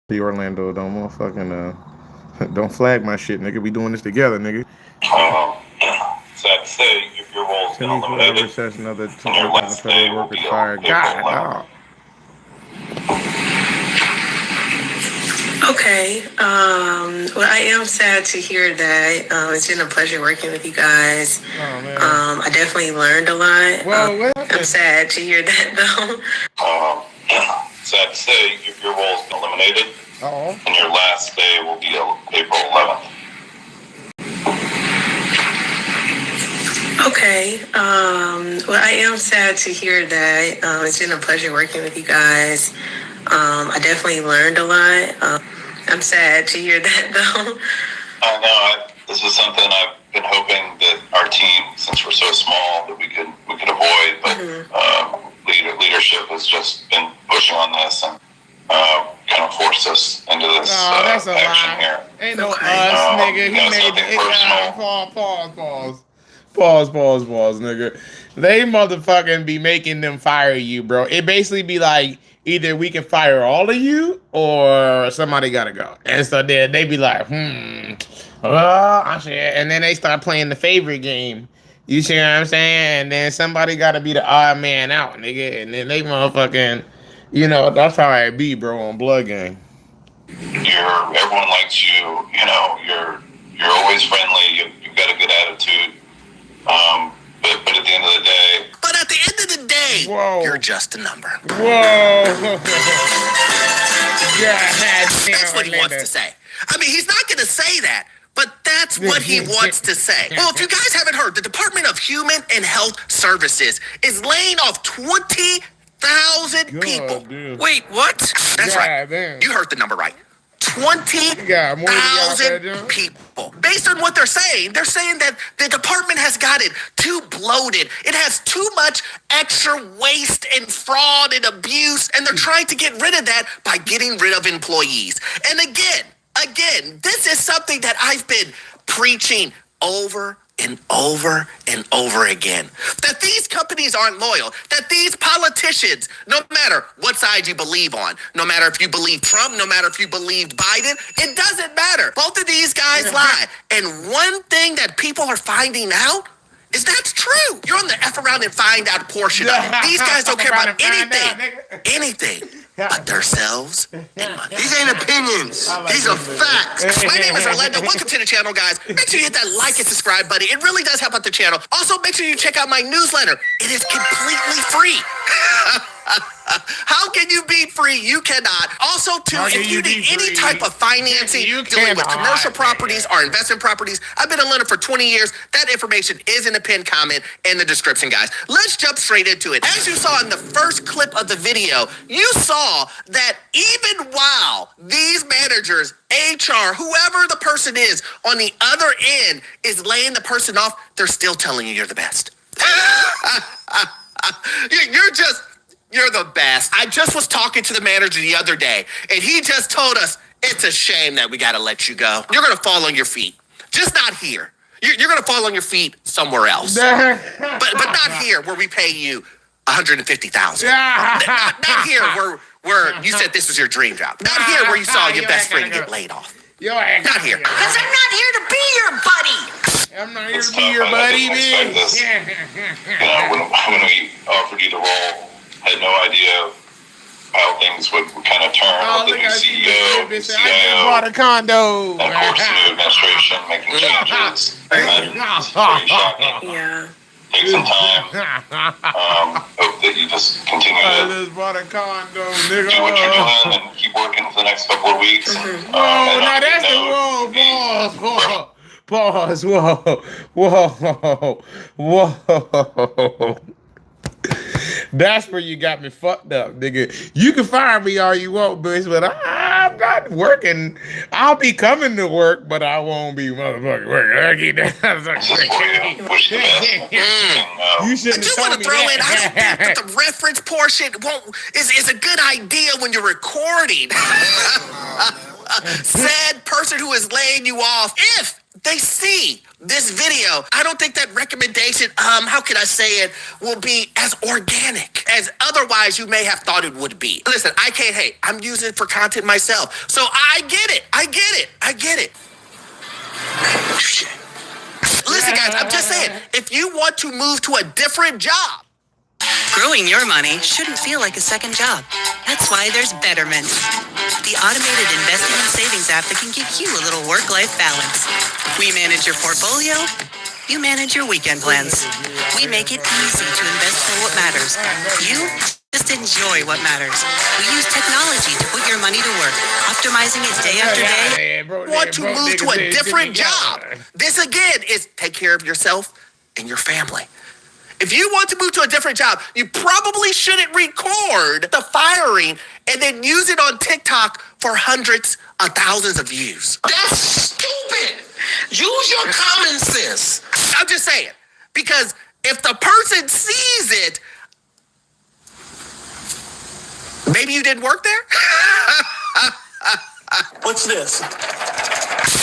See Orlando, don't motherfucking don't flag my shit, nigga. We doing this together, nigga. Sad to say, your role's been 24 hours eliminated, says another and your 2,000 last day federal will workers be on fired. April God, 11th. dog. Okay. Well, I am sad to hear that. It's been a pleasure working with you guys. Oh man. I definitely learned a lot. Well, what I'm sad to hear that though. Sad to say, your role's been eliminated, Oh. and your last day will be April 11th. Okay. Well, I am sad to hear that. It's been a pleasure working with you guys. I definitely learned a lot. I'm sad to hear that though. I know. This is something I've been hoping that our team, since we're so small, that we could avoid. But leadership has just been pushing on this and kind of forced us into this that's a action lie. here. Ain't no us, nigga. He made pause, nigga. They motherfucking be making them fire you, bro. It basically be like either we can fire all of you or somebody gotta go. And so then they be like, and then they start playing the favorite game. You see what I'm saying? And then somebody gotta be the odd man out, nigga. And then they motherfucking, that's how it be, bro, on Blood Gang. Everyone likes you. You're always friendly. You've got a good attitude. But at the end of the day. But at the end of the day, whoa, you're just a number. Whoa. That's what he wants to say. I mean, he's not going to say that, but that's what he wants to say. Well, if you guys haven't heard, the Department of Human and Health Services is laying off 20,000 people. Dude. Wait, what? That's right. Damn. You heard the number right. 20,000 people. Based on what they're saying that the department has got it too bloated. It has too much extra waste and fraud and abuse, and they're trying to get rid of that by getting rid of employees. And again, this is something that I've been preaching over and over and over again. That these companies aren't loyal. That these politicians, no matter what side you believe on, no matter if you believe Trump, no matter if you believed Biden, it doesn't matter. Both of these guys lie. And one thing that people are finding out is that's true. You're on the F around and find out portion of it. These guys don't care about anything but themselves and money. These ain't opinions. These are facts. My name is Orlando. Welcome to the channel, guys. Make sure you hit that like and subscribe button. It really does help out the channel. Also, make sure you check out my newsletter. It is completely free. How can you be free? You cannot. Also, too, if you need any type of financing dealing with commercial properties or investment properties, I've been a lender for 20 years. That information is in the pinned comment in the description, guys. Let's jump straight into it. As you saw in the first clip of the video, you saw that even while these managers, HR, whoever the person is on the other end is laying the person off, they're still telling you you're the best. You're the best. I just was talking to the manager the other day, and he just told us it's a shame that we got to let you go. You're going to fall on your feet. Just not here. You're going to fall on your feet somewhere else. but not here where we pay you $150,000. Not here where you said this was your dream job. Not here where you saw your best friend get laid off. Not here. Because I'm not here to be your buddy. I'm not here to be your buddy, man. When we offered you the role, had no idea how things would kind of turn with the new CEO, CIO, I bought a condo. And of course the new administration making changes. And it's pretty shocking. Yeah. Take some time. Hope that you just continue I to just bought a condo, nigga. do what you're doing and keep working for the next couple of weeks. Whoa, now that's the pause, whoa. That's where you got me fucked up, nigga. You can fire me all you want, bitch, but I'm not working. I'll be coming to work, but I won't be motherfucking working. I get that. Wish the best. You shouldn't I do want to throw in, I don't think that the reference portion is a good idea when you're recording. said person who is laying you off, if they see this video, I don't think that recommendation, how can I say it, will be as organic as otherwise you may have thought it would be. Listen, I can't hate. I'm using it for content myself. So I get it. Listen, guys, I'm just saying, if you want to move to a different job, Growing your money shouldn't feel like a second job. That's why there's Betterment, the automated investing and savings app that can give you a little work-life balance. We manage your portfolio, you manage your weekend plans. We make it easy to invest for what matters. You just enjoy what matters. We use technology to put your money to work, optimizing it day after day. Want to move to a different job. This again is take care of yourself and your family. If you want to move to a different job, you probably shouldn't record the firing and then use it on TikTok for hundreds of thousands of views. That's stupid. Use your common sense. I'm just saying, because if the person sees it, maybe you didn't work there? What's this?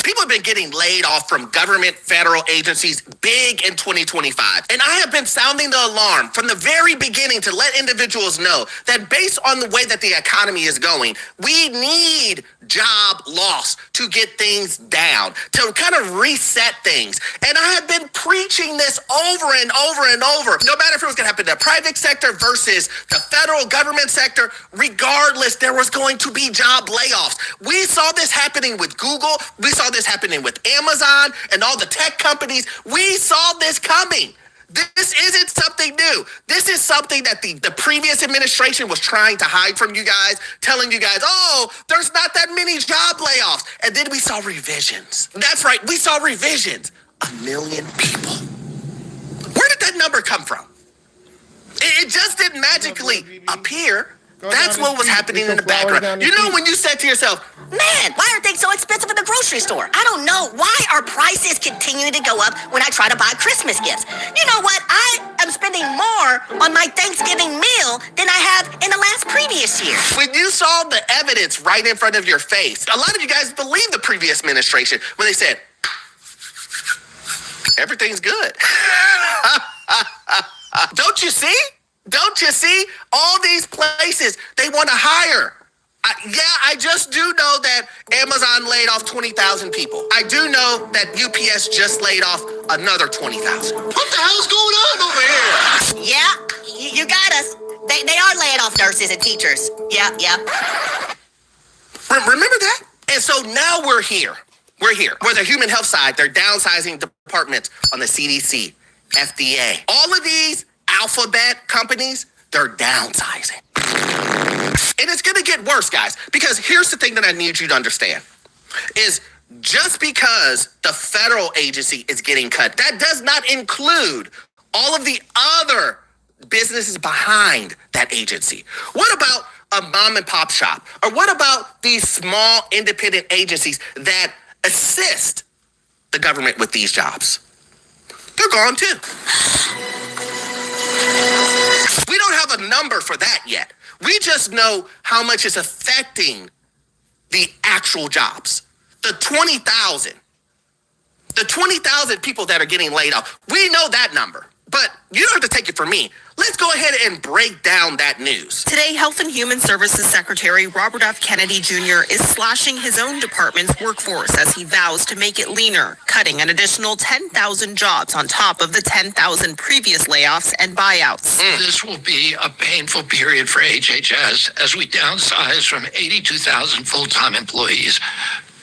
People have been getting laid off from government, federal agencies big in 2025. And I have been sounding the alarm from the very beginning to let individuals know that based on the way that the economy is going, we need job loss to get things down, to kind of reset things. And I have been preaching this over and over and over. No matter if it was going to happen in the private sector versus the federal government sector, regardless, there was going to be job layoffs. We saw this happening with Google. We saw this happening with Amazon and all the tech companies. We saw this coming. This isn't something new. This is something that the previous administration was trying to hide from you guys, telling you guys, oh, there's not that many job layoffs. And then we saw revisions. That's right, we saw revisions. 1 million people. Where did that number come from? It just didn't magically appear. That's what was happening in the background. You know when you said to yourself, man, why are things so expensive in the grocery store? I don't know. Why are prices continuing to go up when I try to buy Christmas gifts? You know what? I am spending more on my Thanksgiving meal than I have in the last previous year. when you saw the evidence right in front of your face, a lot of you guys believed the previous administration when they said, everything's good. Don't you see? Don't you see? All these places, they want to hire. I just do know that Amazon laid off 20,000 people. I do know that UPS just laid off another 20,000. What the hell's going on over here? Yeah, you got us. They are laying off nurses and teachers. Yeah. Remember that? And so now we're here. We're here. Where the human health side, they're downsizing departments on the CDC, FDA. All of these alphabet companies, they're downsizing. And it's going to get worse, guys, because here's the thing that I need you to understand is just because the federal agency is getting cut, that does not include all of the other businesses behind that agency. What about a mom and pop shop? Or what about these small independent agencies that assist the government with these jobs? They're gone too. We don't have a number for that yet. We just know how much is affecting the actual jobs. The 20,000 people that are getting laid off. We know that number, but you don't have to take it from me. Let's go ahead and break down that news. Today, Health and Human Services Secretary Robert F. Kennedy Jr. is slashing his own department's workforce as he vows to make it leaner, cutting an additional 10,000 jobs on top of the 10,000 previous layoffs and buyouts. This will be a painful period for HHS as we downsize from 82,000 full-time employees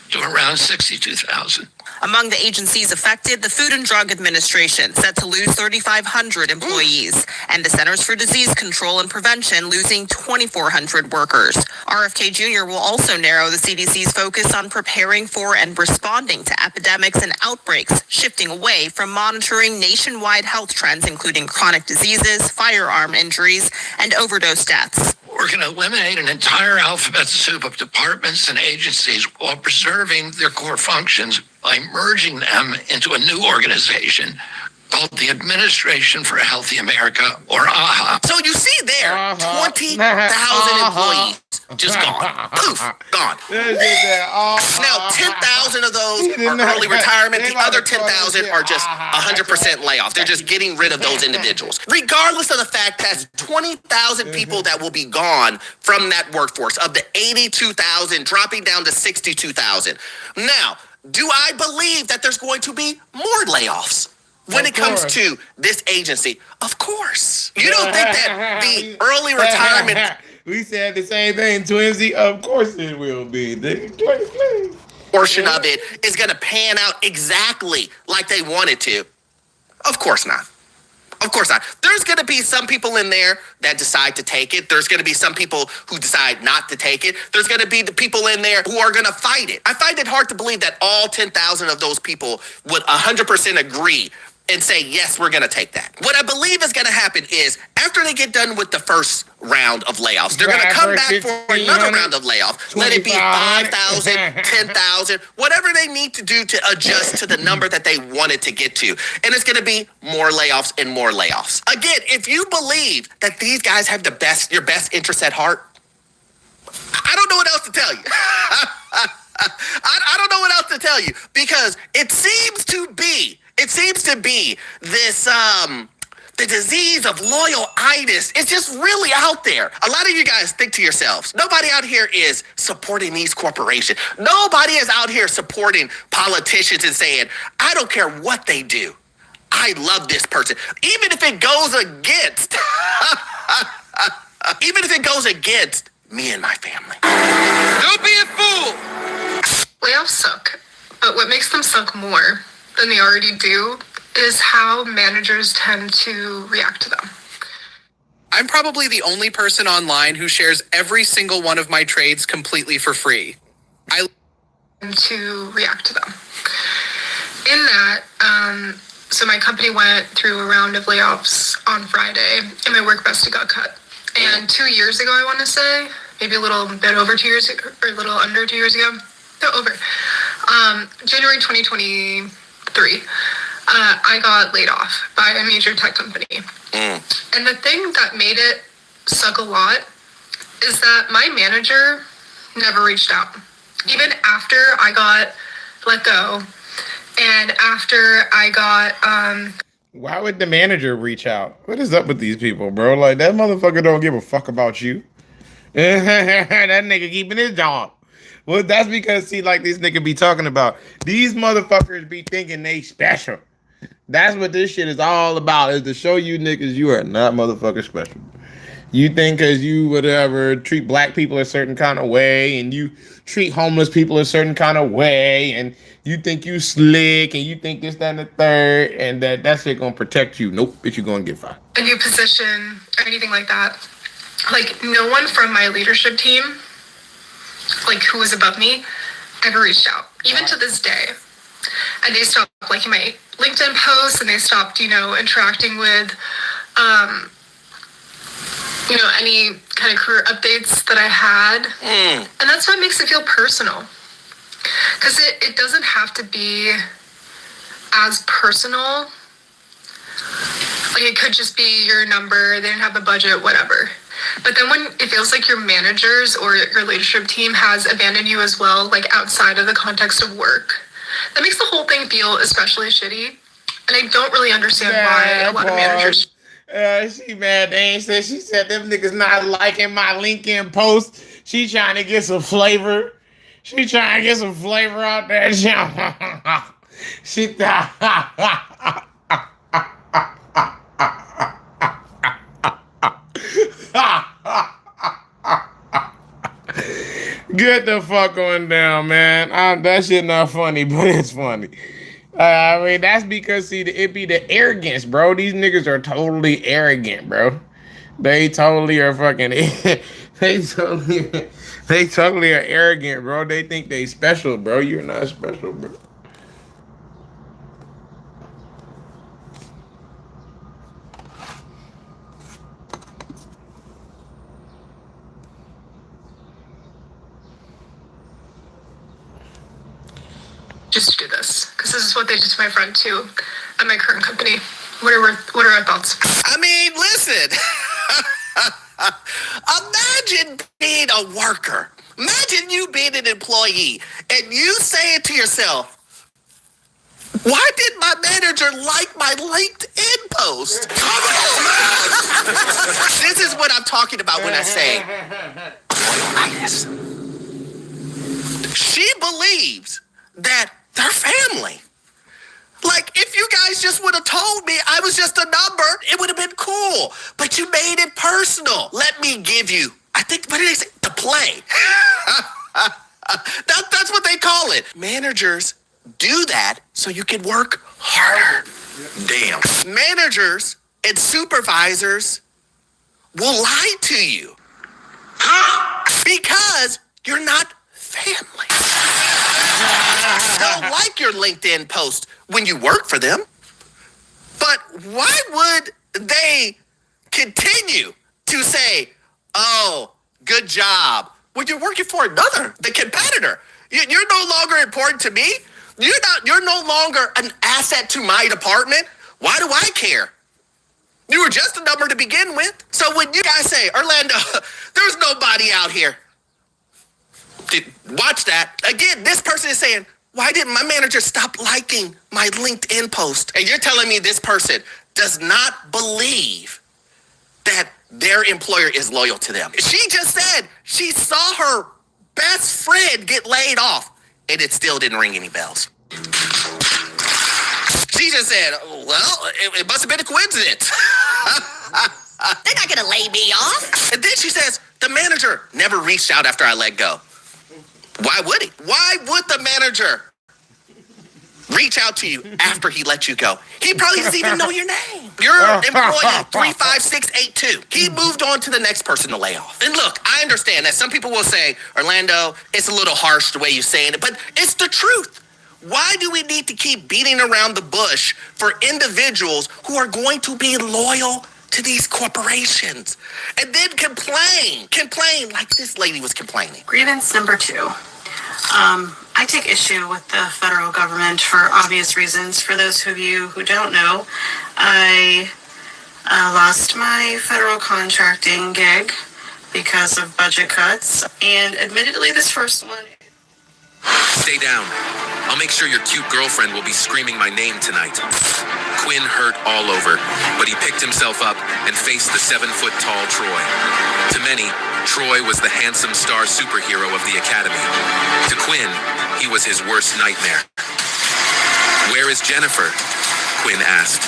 to around 62,000. Among the agencies affected, the Food and Drug Administration set to lose 3,500 employees, and the Centers for Disease Control and Prevention losing 2,400 workers. RFK Jr. will also narrow the CDC's focus on preparing for and responding to epidemics and outbreaks, shifting away from monitoring nationwide health trends, including chronic diseases, firearm injuries, and overdose deaths. We're going to eliminate an entire alphabet soup of departments and agencies while preserving their core functions by merging them into a new organization called the Administration for a Healthy America, or AHA. So you see there, 20,000 employees just gone. Poof, gone. Now, 10,000 of those are early retirement. The other 10,000 are just 100% layoff. They're just getting rid of those individuals. Regardless of the fact that 20,000 people that will be gone from that workforce, of the 82,000 dropping down to 62,000. Now, do I believe that there's going to be more layoffs when it comes to this agency? Of course. You don't think that the early retirement We said the same thing, Twinsy. Of course it will be. portion of it is going to pan out exactly like they wanted to? Of course not. Of course not. There's going to be some people in there that decide to take it. There's going to be some people who decide not to take it. There's going to be the people in there who are going to fight it. I find it hard to believe that all 10,000 of those people would 100% agree and say, yes, we're going to take that. What I believe is going to happen is after they get done with the first round of layoffs, they're going to come back for another round of layoffs. Let it be 5,000, 10,000, whatever they need to do to adjust to the number that they wanted to get to. And it's going to be more layoffs and more layoffs. Again, if you believe that these guys have your best interests at heart, I don't know what else to tell you. I don't know what else to tell you, because it seems to be this, the disease of loyalitis. It's just really out there. A lot of you guys think to yourselves, nobody out here is supporting these corporations. Nobody is out here supporting politicians and saying, I don't care what they do, I love this person. Even if it goes against, me and my family. Don't be a fool. Layoffs suck, but what makes them suck more than they already do is how managers tend to react to them. I'm probably the only person online who shares every single one of my trades completely for free. I tend to react to them. In that, so my company went through a round of layoffs on Friday, and my work vested got cut. And 2 years ago, I want to say, maybe a little bit over 2 years ago, or a little under 2 years ago, no, over. January 2023, I got laid off by a major tech company. And the thing that made it suck a lot is that my manager never reached out. Even after I got let go, and after I got... Why would the manager reach out? What is up with these people, bro? Like, that motherfucker don't give a fuck about you. That nigga keeping his job. Well, that's because, see, like these niggas be talking about, these motherfuckers be thinking they special. That's what this shit is all about, is to show you niggas you are not motherfucking special. You think because you whatever treat black people a certain kind of way, and you treat homeless people a certain kind of way, and you think you slick, and you think this, that, and the third, and that shit gonna protect you. Nope, bitch, you gonna get fired. A new position or anything like that. Like, no one from my leadership team, like, who was above me, ever reached out, even to this day. And they stopped liking my LinkedIn posts, and they stopped, interacting with, any kind of career updates that I had. And that's what makes it feel personal. Because it doesn't have to be as personal. Like, it could just be your number, they didn't have the budget, whatever. But then when it feels like your managers or your leadership team has abandoned you as well, like outside of the context of work, that makes the whole thing feel especially shitty. And I don't really understand why a lot of managers... She mad. She said them niggas not liking my LinkedIn post. She trying to get some flavor. She trying to get some flavor out there. She Get the fuck on down, man. That shit not funny, but it's funny. I mean, that's because, see, it be the arrogance, bro. These niggas are totally arrogant, bro. They totally are fucking... they totally are arrogant, bro. They think they special, bro. You're not special, bro. Just do this, because this is what they did to my friend too at my current company. What are our thoughts? I mean, listen. Imagine being a worker. Imagine you being an employee and you saying to yourself, why did my manager like my LinkedIn post? Come on, man. This is what I'm talking about when I say loyalitis. She believes that they're family. Like, if you guys just would have told me I was just a number, it would have been cool. But you made it personal. Let me give you, I think, what did they say? The play. That's what they call it. Managers do that so you can work harder. Damn. Managers and supervisors will lie to you because you're not family. They'll like your LinkedIn post when you work for them, but why would they continue to say, oh, good job, when you're working for the competitor? You're no longer important to me. You're no longer an asset to my department. Why do I care? You were just a number to begin with. So when you guys say, Orlando, there's nobody out here. Watch that. Again, this person is saying, why didn't my manager stop liking my LinkedIn post? And you're telling me this person does not believe that their employer is loyal to them. She just said she saw her best friend get laid off, and it still didn't ring any bells. She just said, well, it must have been a coincidence. They're not gonna lay me off. And then she says, the manager never reached out after I let go. Why would he? Why would the manager reach out to you after he let you go? He probably doesn't even know your name. You're employee 35682. He moved on to the next person to lay off. And look, I understand that some people will say, Orlando, it's a little harsh the way you're saying it, but it's the truth. Why do we need to keep beating around the bush for individuals who are going to be loyal to these corporations and then complain like this lady was complaining? Grievance number 2. I take issue with the federal government for obvious reasons. For those of you who don't know, I lost my federal contracting gig because of budget cuts, and admittedly this first one... Stay down. I'll make sure your cute girlfriend will be screaming my name tonight. Quinn hurt all over, but he picked himself up and faced the 7-foot-tall Troy. To many, Troy was the handsome star superhero of the academy. To Quinn, he was his worst nightmare. Where is Jennifer? Quinn asked.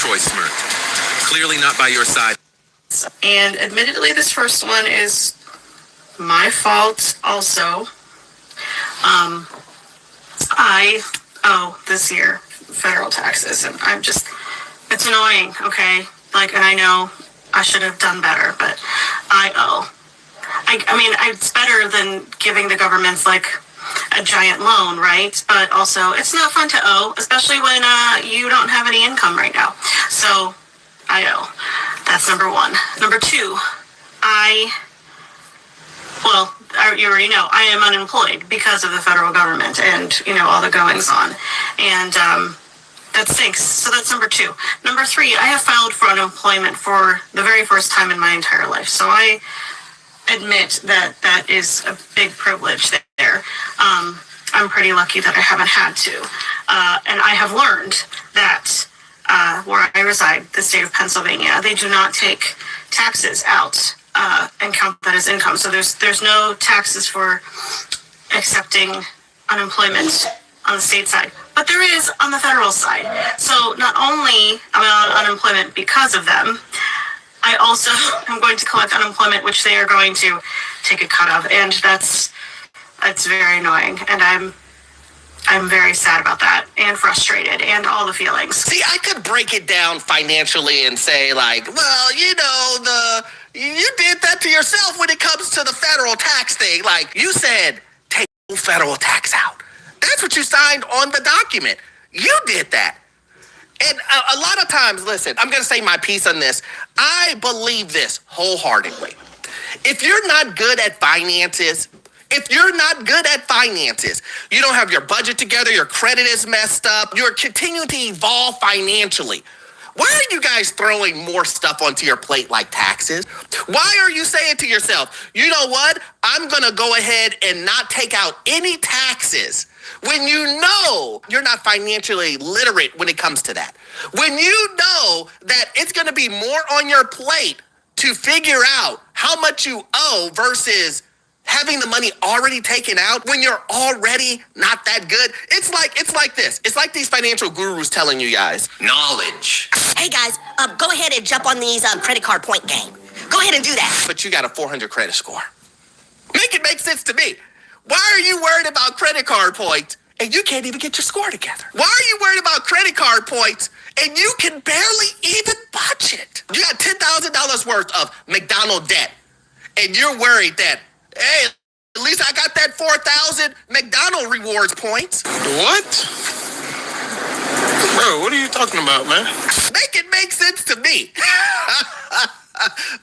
Troy smirked. Clearly not by your side. And admittedly, this first one is my fault also. I owe this year federal taxes, and it's annoying, okay? Like, and I know I should have done better, but I owe. I mean, it's better than giving the government, like, a giant loan, right? But also, it's not fun to owe, especially when you don't have any income right now. So, I owe. That's number 1. Number 2, you already know, I am unemployed because of the federal government and, all the goings on. And that stinks. So that's number 2. Number 3, I have filed for unemployment for the very first time in my entire life. So I admit that is a big privilege there. I'm pretty lucky that I haven't had to. And I have learned that where I reside, the state of Pennsylvania, they do not take taxes out and count that as income. So there's no taxes for accepting unemployment on the state side, but there is on the federal side. So not only am I on unemployment because of them, I also am going to collect unemployment, which they are going to take a cut of, and that's very annoying. And I'm very sad about that and frustrated and all the feelings. See, I could break it down financially and say, like, well, you did that to yourself when it comes to the federal tax thing. Like, you said, take federal tax out. That's what you signed on the document. You did that. And a lot of times, listen, I'm going to say my piece on this. I believe this wholeheartedly. If you're not good at finances, you don't have your budget together, your credit is messed up, you're continuing to evolve financially. Why are you guys throwing more stuff onto your plate like taxes? Why are you saying to yourself, you know what? I'm going to go ahead and not take out any taxes when you know you're not financially literate when it comes to that. When you know that it's going to be more on your plate to figure out how much you owe versus having the money already taken out when you're already not that good. It's like this. It's like these financial gurus telling you guys. Knowledge. Hey guys, go ahead and jump on these credit card point game. Go ahead and do that. But you got a 400 credit score. Make it make sense to me. Why are you worried about credit card points and you can't even get your score together? Why are you worried about credit card points and you can barely even budget? You got $10,000 worth of McDonald's debt and you're worried that, hey, at least I got that 4,000 McDonald's rewards points. What? Bro, what are you talking about, man? Make it make sense to me.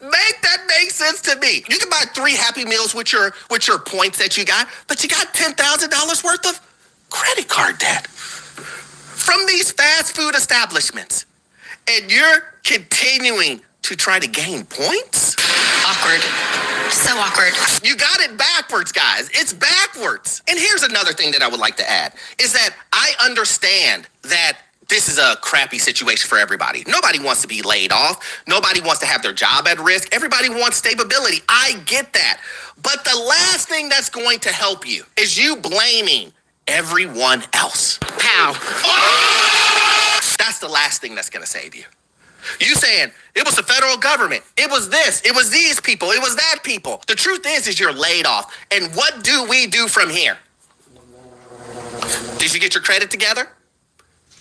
Make that make sense to me. You can buy 3 Happy Meals with your points that you got, but you got $10,000 worth of credit card debt from these fast food establishments. And you're continuing to try to gain points? Awkward. So awkward. You got it backwards, guys. It's backwards. And here's another thing that I would like to add is that I understand that this is a crappy situation for everybody. Nobody wants to be laid off. Nobody wants to have their job at risk. Everybody wants stability. I get that. But the last thing that's going to help you is you blaming everyone else. Pow. That's the last thing that's going to save you. You saying it was the federal government, it was this, it was these people, it was that people. The truth is you're laid off. And what do we do from here? Did you get your credit together?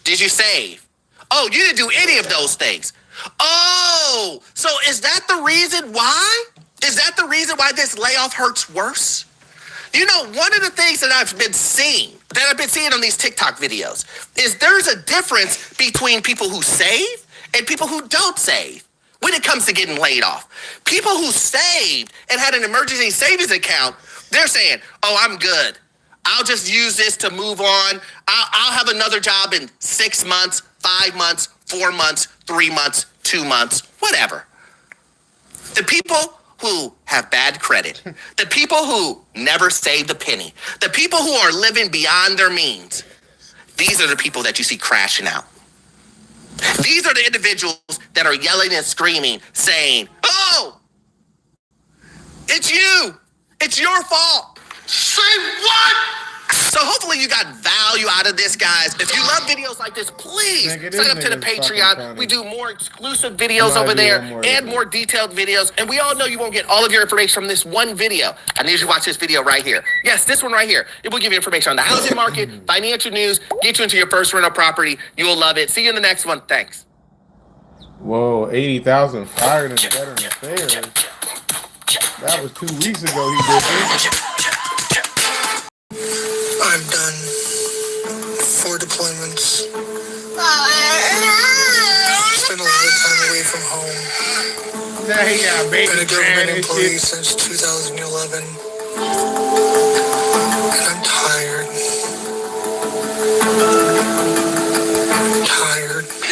Did you save? Oh, you didn't do any of those things. Oh, so is that the reason why? Is that the reason why this layoff hurts worse? You know, one of the things that I've been seeing on these TikTok videos is there's a difference between people who save and people who don't save when it comes to getting laid off. People who saved and had an emergency savings account, they're saying, oh, I'm good. I'll just use this to move on. I'll have another job in 6 months, 5 months, 4 months, 3 months, 2 months, whatever. The people who have bad credit, the people who never saved a penny, the people who are living beyond their means, these are the people that you see crashing out. These are the individuals that are yelling and screaming, saying, oh, it's you. It's your fault. Say what? So hopefully you got value out of this, guys. If you love videos like this, please sign up to the Patreon. We do more exclusive videos over there and more detailed videos. And we all know you won't get all of your information from this one video. I need you to watch this video right here. Yes, this one right here. It will give you information on the housing market, financial news, get you into your first rental property. You will love it. See you in the next one. Thanks. Whoa, 80,000 fired in Veteran Affairs. That was 2 weeks ago he did this. I'm done. 4 deployments. Spent a lot of time away from home. Now he got baby Been a government and employee shit. since 2011. And I'm tired.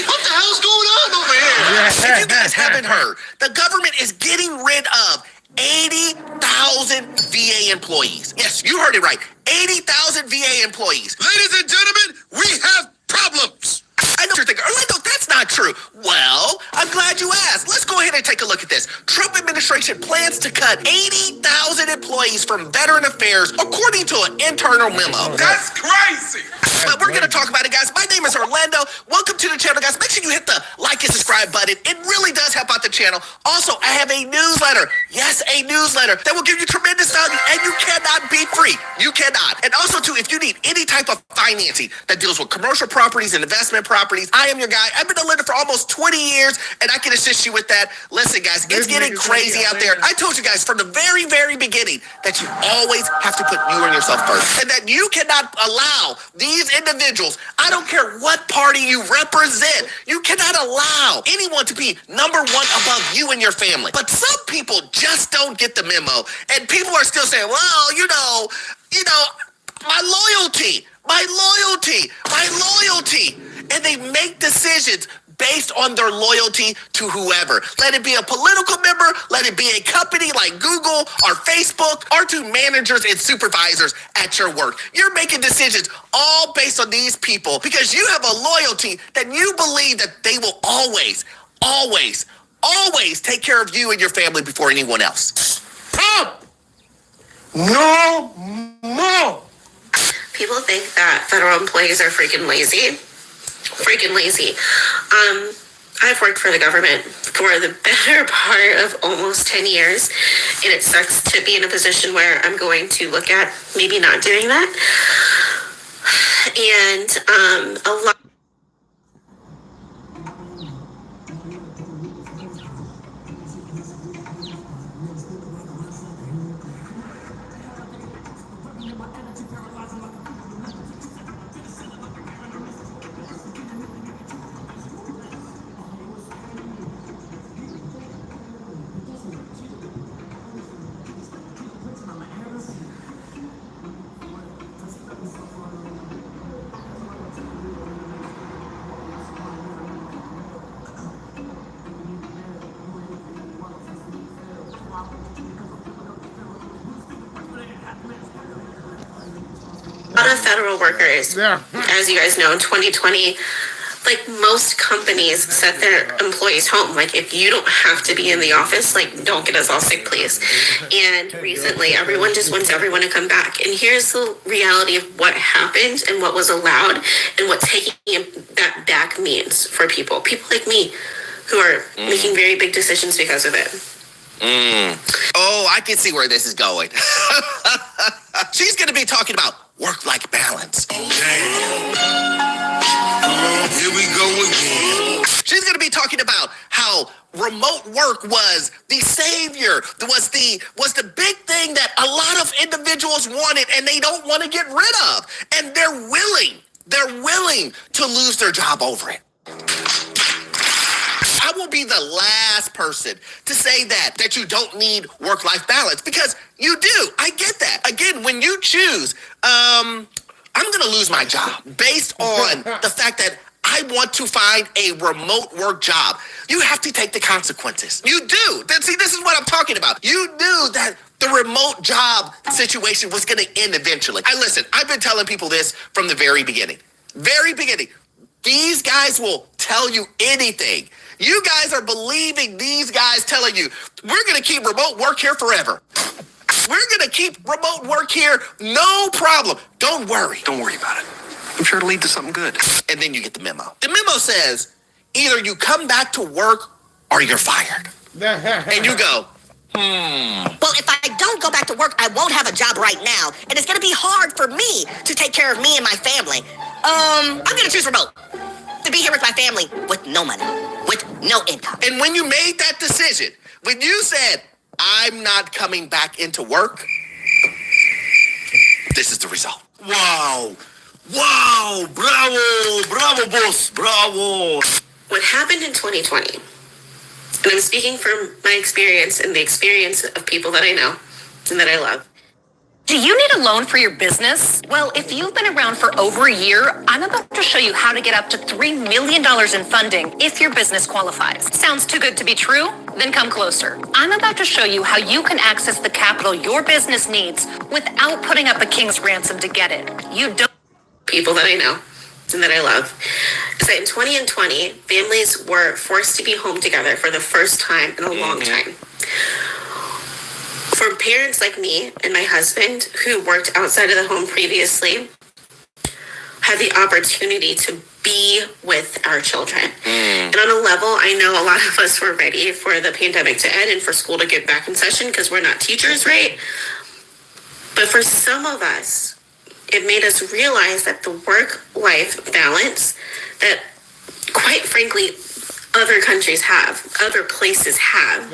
What the hell's going on over here? If you guys haven't heard, the government is getting rid of 80,000 VA employees. Yes, you heard it right. 80,000 VA employees. Ladies and gentlemen, we have problems. I know you're thinking, Orlando, that's not true. Well, I'm glad you asked. Let's go ahead and take a look at this. Trump administration plans to cut 80,000 employees from Veteran Affairs, according to an internal memo. That's crazy. But we're going to talk about it, guys. My name is Orlando. Welcome to the channel, guys. Make sure you hit the like and subscribe button. It really does help out the channel. Also, I have a newsletter. Yes, a newsletter that will give you tremendous value, and you cannot be free. You cannot. And also, too, if you need any type of financing that deals with commercial properties and investment properties, I am your guy. I've been a lender for almost 20 years, and I can assist you with that. Listen, guys, it's getting crazy out there. I told you guys from the very, very beginning that you always have to put you and yourself first, and that you cannot allow these individuals, I don't care what party you represent, you cannot allow anyone to be number one above you and your family. But some people just don't get the memo, and people are still saying, well, you know, my loyalty. And they make decisions based on their loyalty to whoever. Let it be a political member, let it be a company like Google or Facebook, or to managers and supervisors at your work. You're making decisions all based on these people because you have a loyalty that you believe that they will always take care of you and your family before anyone else. No more. People think that federal employees are freaking lazy. I've worked for the government for the better part of almost 10 years, and it sucks to be in a position where I'm going to look at maybe not doing that. And a lot. A lot of federal workers, as you guys know, in 2020, like most companies set their employees home. Like, if you don't have to be in the office, like, don't get us all sick, please. And recently, everyone just wants everyone to come back. And here's the reality of what happened and what was allowed and what taking that back means for people like me who are making very big decisions because of it. Oh, I can see where this is going. She's going to be talking about work-life balance. Here we go again. She's going to be talking about how remote work was the savior, was the big thing that a lot of individuals wanted and they don't want to get rid of. And they're willing to lose their job over it. I will be the last person to say that you don't need work-life balance, because you do. I get that. Again, when you choose, I'm going to lose my job based on the fact that I want to find a remote work job. You have to take the consequences. You do. See, this is what I'm talking about. You knew that the remote job situation was going to end eventually. I've been telling people this from the very beginning. These guys will tell you anything. You guys are believing these guys telling you, we're going to keep remote work here forever. We're going to keep remote work here, no problem. Don't worry. Don't worry about it. I'm sure it'll lead to something good. And then you get the memo. The memo says, either you come back to work or you're fired. And you go, Well, if I don't go back to work, I won't have a job right now, and it's going to be hard for me to take care of me and my family. I'm going to choose remote. To be here with my family with no money, with no income. And when you made that decision, when you said, I'm not coming back into work, this is the result. Wow, bravo, boss, bravo. What happened in 2020, and I'm speaking from my experience and the experience of people that I know and that I love. Do you need a loan for your business? Well, if you've been around for over a year, I'm about to show you how to get up to $3 million in funding if your business qualifies. Sounds too good to be true? Then come closer. I'm about to show you how you can access the capital your business needs without putting up a king's ransom to get it. You don't. People that I know and that I love. So in 2020, families were forced to be home together for the first time in a long time. For parents like me and my husband, who worked outside of the home previously, had the opportunity to be with our children. And on a level, I know a lot of us were ready for the pandemic to end and for school to get back in session because we're not teachers, right? But for some of us, it made us realize that the work-life balance that, quite frankly, other countries have, other places have,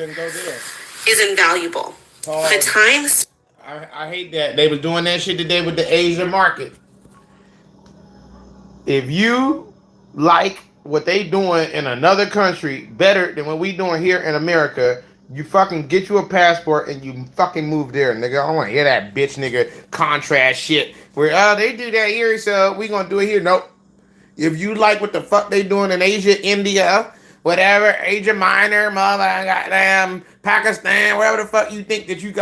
is invaluable. The times. I hate that. They was doing that shit today with the Asia market. If you like what they doing in another country better than what we doing here in America, you fucking get you a passport and you fucking move there, nigga. I don't want to hear that bitch nigga contrast shit where they do that here, so we gonna do it here. Nope. If you like what the fuck they doing in Asia, India, whatever, Asia Minor, mother, goddamn, Pakistan, wherever the fuck you think that you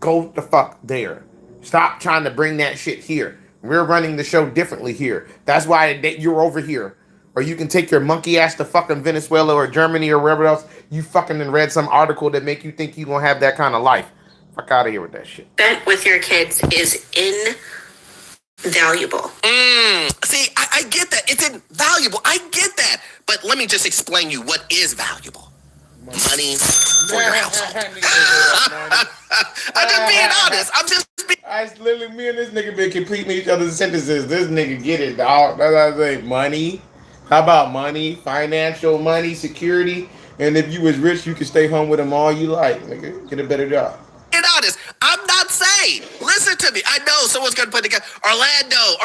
go the fuck there. Stop trying to bring that shit here. We're running the show differently here. That's why you're over here. Or you can take your monkey ass to fucking Venezuela or Germany or wherever else you fucking read some article that make you think you gonna have that kind of life. Fuck out of here with that shit. Spent with your kids is invaluable. See, I get that. It's invaluable. I get that. But let me just explain you what is valuable. Money for your household. I'm just being honest. I literally, me and this nigga been completing each other's sentences. This nigga get it, dog. That's what I say. Money. How about money? Financial money, security. And if you was rich, you could stay home with them all you like, nigga. Get a better job. Being honest, I'm not saying. Listen to me. I know someone's gonna put together Orlando.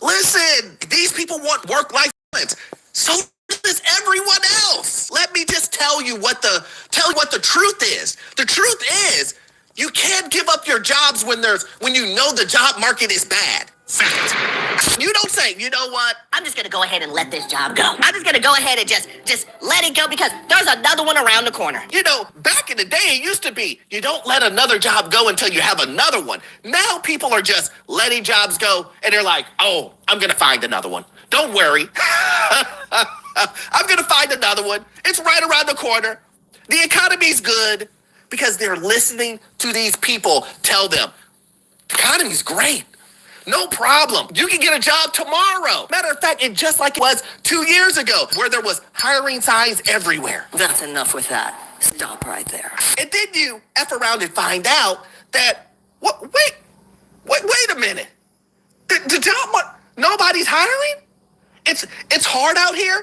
Listen, these people want work-life balance. So does everyone else. Let me just tell you what the truth is. The truth is, you can't give up your jobs when you know the job market is bad. Fact. You don't say, you know what? I'm just gonna go ahead and let this job go. I'm just gonna go ahead and just let it go because there's another one around the corner. You know, back in the day, it used to be, you don't let another job go until you have another one. Now people are just letting jobs go, and they're like, oh, I'm gonna find another one. Don't worry. I'm gonna find another one. It's right around the corner. The economy's good because they're listening to these people tell them, the economy's great. No problem. You can get a job tomorrow. Matter of fact, it's just like it was 2 years ago, where there was hiring signs everywhere. That's enough with that. Stop right there. And then you F around and find out that, wait a minute. The job, nobody's hiring? It's hard out here?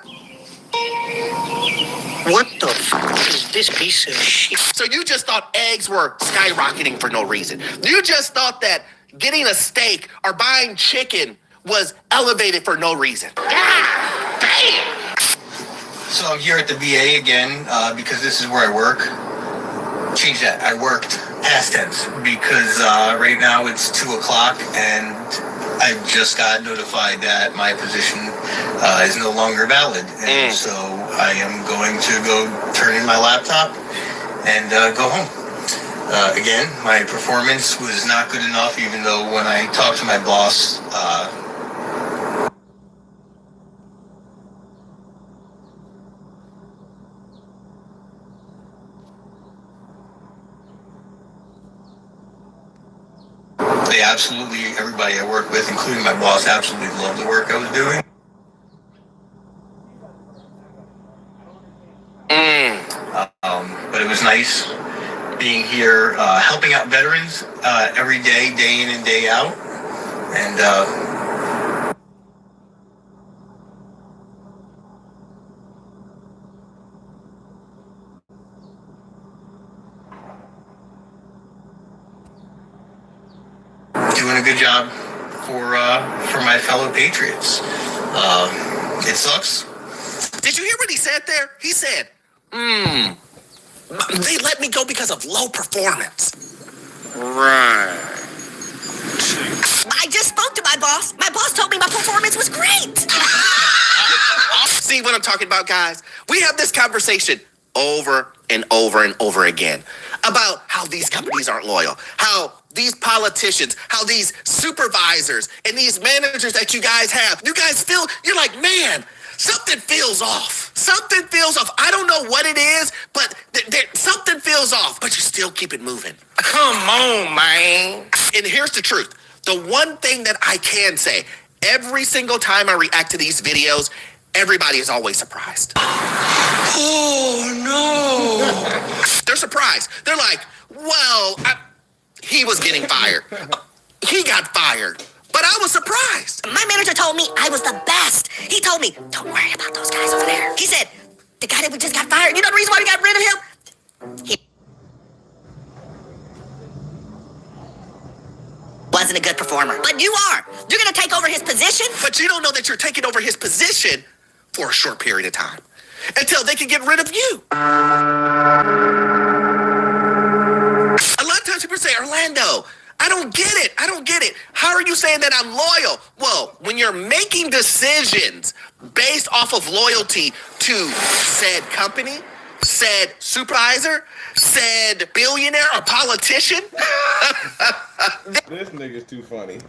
What the fuck is this piece of shit? So you just thought eggs were skyrocketing for no reason. You just thought that getting a steak or buying chicken was elevated for no reason. God damn! So I'm here at the VA again because this is where I work. Change that. I worked past tense because right now it's 2 o'clock and I just got notified that my position is no longer valid. And so I am going to go turn in my laptop and go home. Again, my performance was not good enough, even though when I talked to my boss, they absolutely, everybody I work with, including my boss, absolutely loved the work I was doing. But it was nice being here, helping out veterans every day, day in and day out. And doing a good job for my fellow patriots. It sucks. Did you hear what he said there? He said, they let me go because of low performance. Right. I just spoke to my boss. My boss told me my performance was great. See what I'm talking about, guys? We have this conversation over and over and over again about how these companies aren't loyal, how these politicians, how these supervisors and these managers that you guys have, you guys feel, you're like, man, something feels off. Something feels off. I don't know what it is, but something feels off, but you still keep it moving. Come on, man. And here's the truth. The one thing that I can say, every single time I react to these videos, everybody is always surprised. Oh, no. They're surprised. They're like, well, he was getting fired. He got fired. But I was surprised. My manager told me I was the best. He told me, don't worry about those guys over there. He said, the guy that we just got fired, you know the reason why we got rid of him? He wasn't a good performer. But you are. You're going to take over his position? But you don't know that you're taking over his position for a short period of time until they can get rid of you. A lot of times people say, Orlando, I I don't get it. How are you saying that I'm loyal? Well, when you're making decisions based off of loyalty to said company, said supervisor, said billionaire or politician. This nigga's too funny.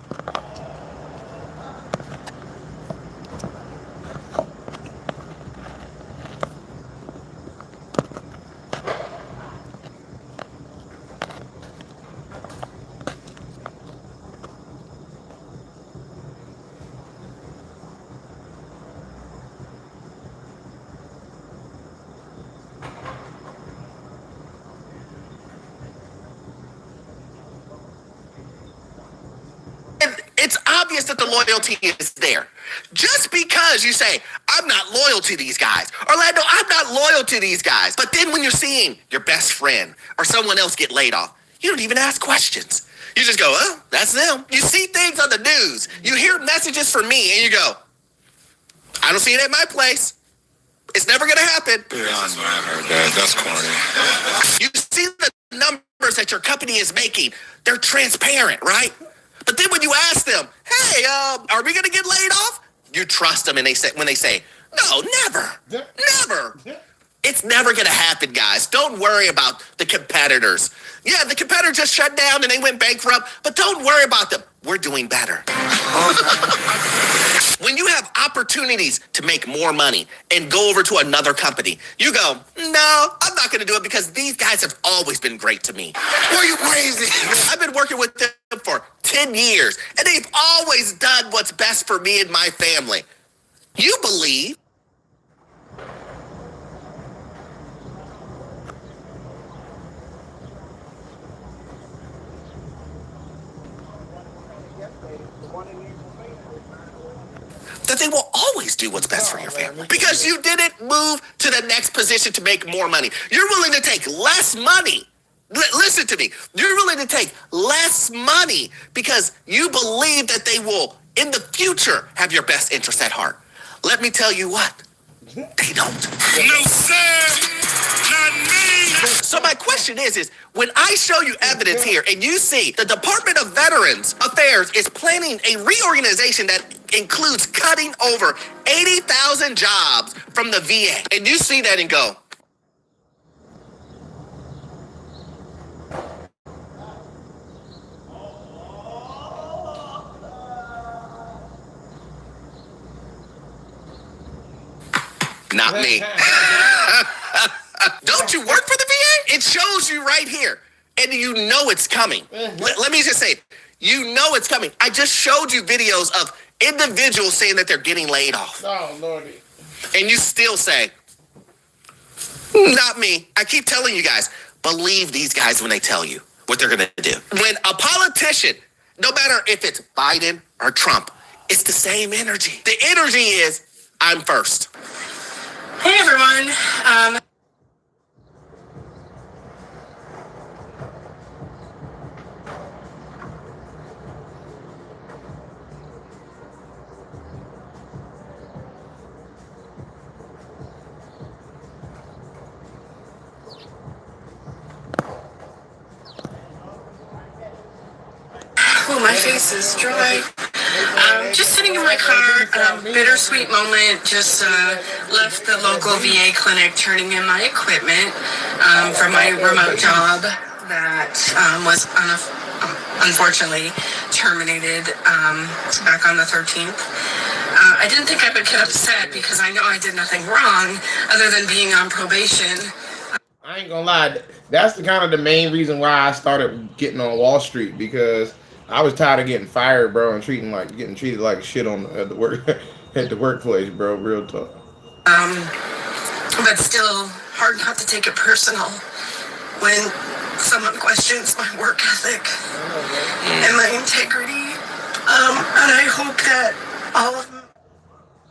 It's obvious that the loyalty is there. Just because you say, I'm not loyal to these guys, Orlando, I'm not loyal to these guys. But then when you're seeing your best friend or someone else get laid off, you don't even ask questions. You just go, oh, that's them. You see things on the news. You hear messages from me and you go, I don't see it at my place. It's never going to happen. Yeah, I know I heard that. That's corny. You see the numbers that your company is making. They're transparent, right? But then when you ask them, hey, are we going to get laid off? You trust them and when they say, no, never. It's never going to happen, guys. Don't worry about the competitors. Yeah, the competitor just shut down and they went bankrupt, but don't worry about them. We're doing better. When you have opportunities to make more money and go over to another company, you go, no, I'm not going to do it because these guys have always been great to me. Are you crazy? I've been working with them for 10 years, and they've always done what's best for me and my family. You believe that they will always do what's best for your family because you didn't move to the next position to make more money. You're willing to take less money. Listen to me. You're willing to take less money because you believe that they will, in the future, have your best interest at heart. Let me tell you what. They don't. No, sir. Not me. So my question is when I show you evidence here and you see the Department of Veterans Affairs is planning a reorganization that includes cutting over 80,000 jobs from the VA, and you see that and go, not me. Don't you work for the VA? It shows you right here. And you know it's coming. Let me just say, you know it's coming. I just showed you videos of individuals saying that they're getting laid off. Oh, Lordy. And you still say, not me. I keep telling you guys, believe these guys when they tell you what they're going to do. When a politician, no matter if it's Biden or Trump, it's the same energy. The energy is, I'm first. Hey everyone. Oh, my face is dry. Just sitting in my car, bittersweet moment. Just left the local VA clinic turning in my equipment for my remote job that was unfortunately terminated back on the 13th. I didn't think I would get upset because I know I did nothing wrong other than being on probation. I ain't gonna lie, that's the main reason why I started getting on Wall Street, because I was tired of getting fired, bro, and getting treated like shit at the workplace, bro. Real talk. But still hard not to take it personal when someone questions my work ethic and my integrity. And I hope that all of them.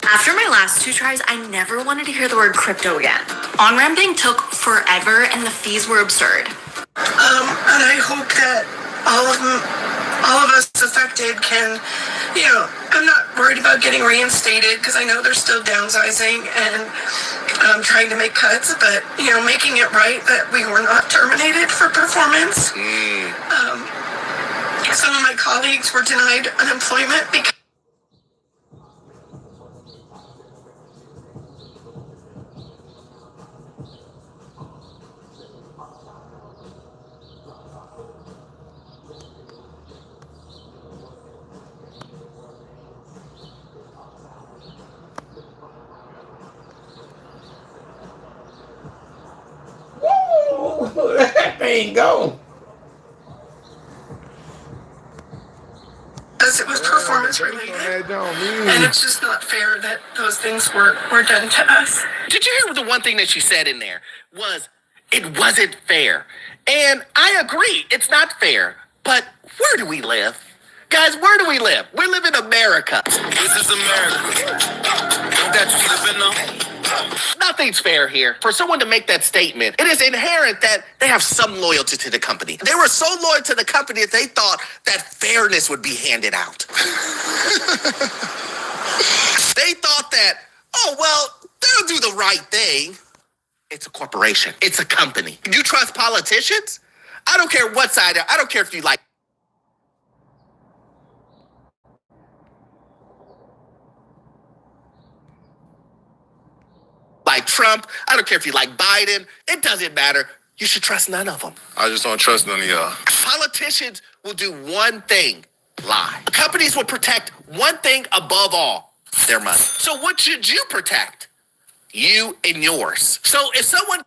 After my last 2 tries, I never wanted to hear the word crypto again. On-ramping took forever and the fees were absurd. And I hope that all of us affected can, I'm not worried about getting reinstated because I know they're still downsizing and trying to make cuts, but, making it right that we were not terminated for performance. Some of my colleagues were denied unemployment because That thing go. it was performance related. And it's just not fair that those things were done to us. Did you hear the one thing that she said in there was, it wasn't fair. And I agree, it's not fair. But where do we live? Guys, where do we live? We live in America. This is America. Don't that you live in though? Nothing's fair here. For someone to make that statement, it is inherent that they have some loyalty to the company. They were so loyal to the company that they thought that fairness would be handed out. They thought that, oh, well, they'll do the right thing. It's a corporation. It's a company. You trust politicians? I don't care what side. I don't care if you like Trump. I don't care if you like Biden. It doesn't matter. You should trust none of them. I just don't trust none of y'all. Politicians will do one thing, lie. Companies will protect one thing above all, their money. So what should you protect? You and yours. So if someone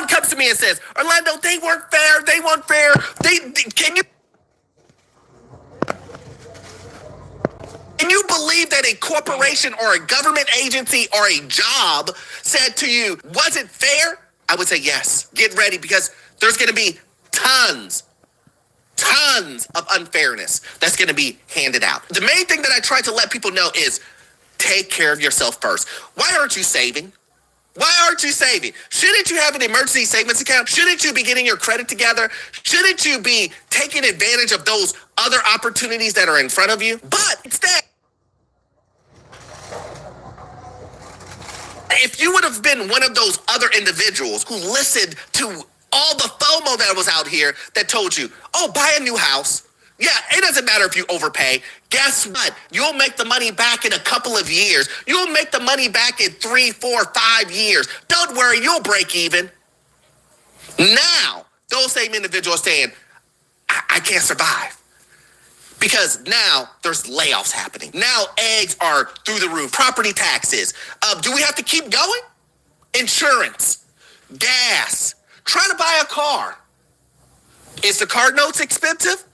comes to me and says, Orlando, they weren't fair. Can you believe that a corporation or a government agency or a job said to you, was it fair? I would say yes. Get ready, because there's going to be tons of unfairness that's going to be handed out. The main thing that I try to let people know is take care of yourself first. Why aren't you saving? Why aren't you saving? Shouldn't you have an emergency savings account? Shouldn't you be getting your credit together? Shouldn't you be taking advantage of those other opportunities that are in front of you? But instead, if you would have been one of those other individuals who listened to all the FOMO that was out here that told you, oh, buy a new house. Yeah, it doesn't matter if you overpay. Guess what? You'll make the money back in a couple of years. You'll make the money back in 3, 4, 5 years. Don't worry, you'll break even. Now, those same individuals saying, I can't survive. Because now there's layoffs happening. Now eggs are through the roof. Property taxes. Do we have to keep going? Insurance. Gas. Trying to buy a car. Is the car notes expensive?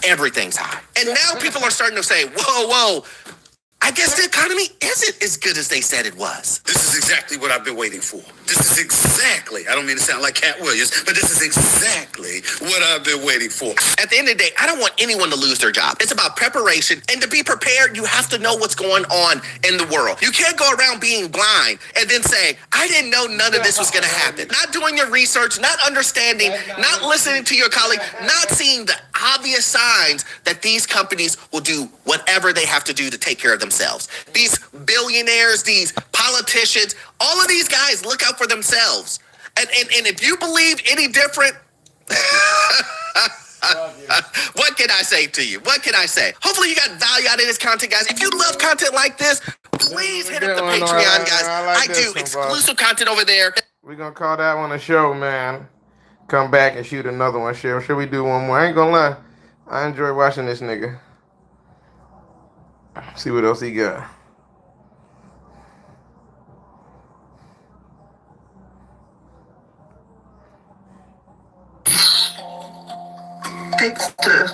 Everything's high. And now people are starting to say, whoa, I guess the economy isn't as good as they said it was. This is exactly what I've been waiting for. This is exactly, I don't mean to sound like Cat Williams, but this is exactly what I've been waiting for. At the end of the day, I don't want anyone to lose their job. It's about preparation. And to be prepared, you have to know what's going on in the world. You can't go around being blind and then say, I didn't know none of this was going to happen. Not doing your research, not understanding, not listening to your colleague, not seeing the obvious signs that these companies will do whatever they have to do to take care of themselves. These billionaires, these politicians, all of these guys look out for themselves. And if you believe any different, what can I say to you? What can I say? Hopefully you got value out of this content, guys. If you love content like this, please hit up the Patreon, guys. I do exclusive content over there. We're going to call that one a show, man. Come back and shoot another one. Should we do one more? I ain't gonna lie. I enjoy watching this nigga. See what else he got. Thanks to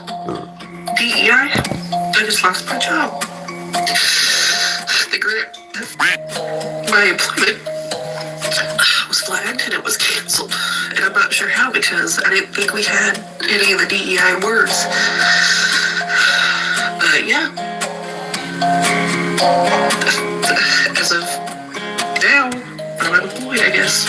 DEI, I just lost my job. The grant, my employment was flagged and it was canceled. And I'm not sure how, because I didn't think we had any of the DEI words. But But yeah, as of now, I'm unemployed, I guess.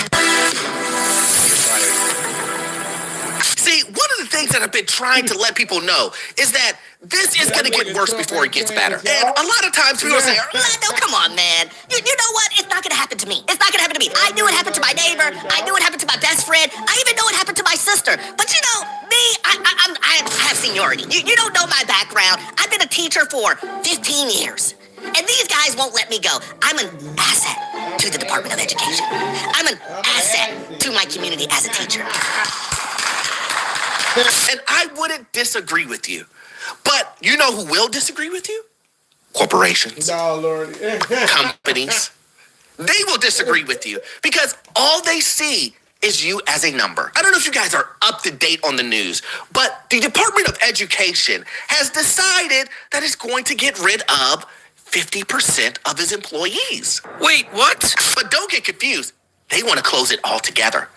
See, one of the things that I've been trying to let people know is that this is going to get worse before it gets better. And a lot of times people say, Orlando, come on, man. You know what? It's not going to happen to me. It's not going to happen to me. I knew it happened to my neighbor. I knew it happened to my best friend. I even know it happened to my sister. But you know, me, I have seniority. You don't know my background. I've been a teacher for 15 years. And these guys won't let me go. I'm an asset to the Department of Education. I'm an asset to my community as a teacher. and I wouldn't disagree with you. But you know who will disagree with you? Corporations. No, Lord. Companies. They will disagree with you because all they see is you as a number. I don't know if you guys are up to date on the news, but the Department of Education has decided that it's going to get rid of 50% of its employees. Wait, what? But don't get confused. They want to close it all together.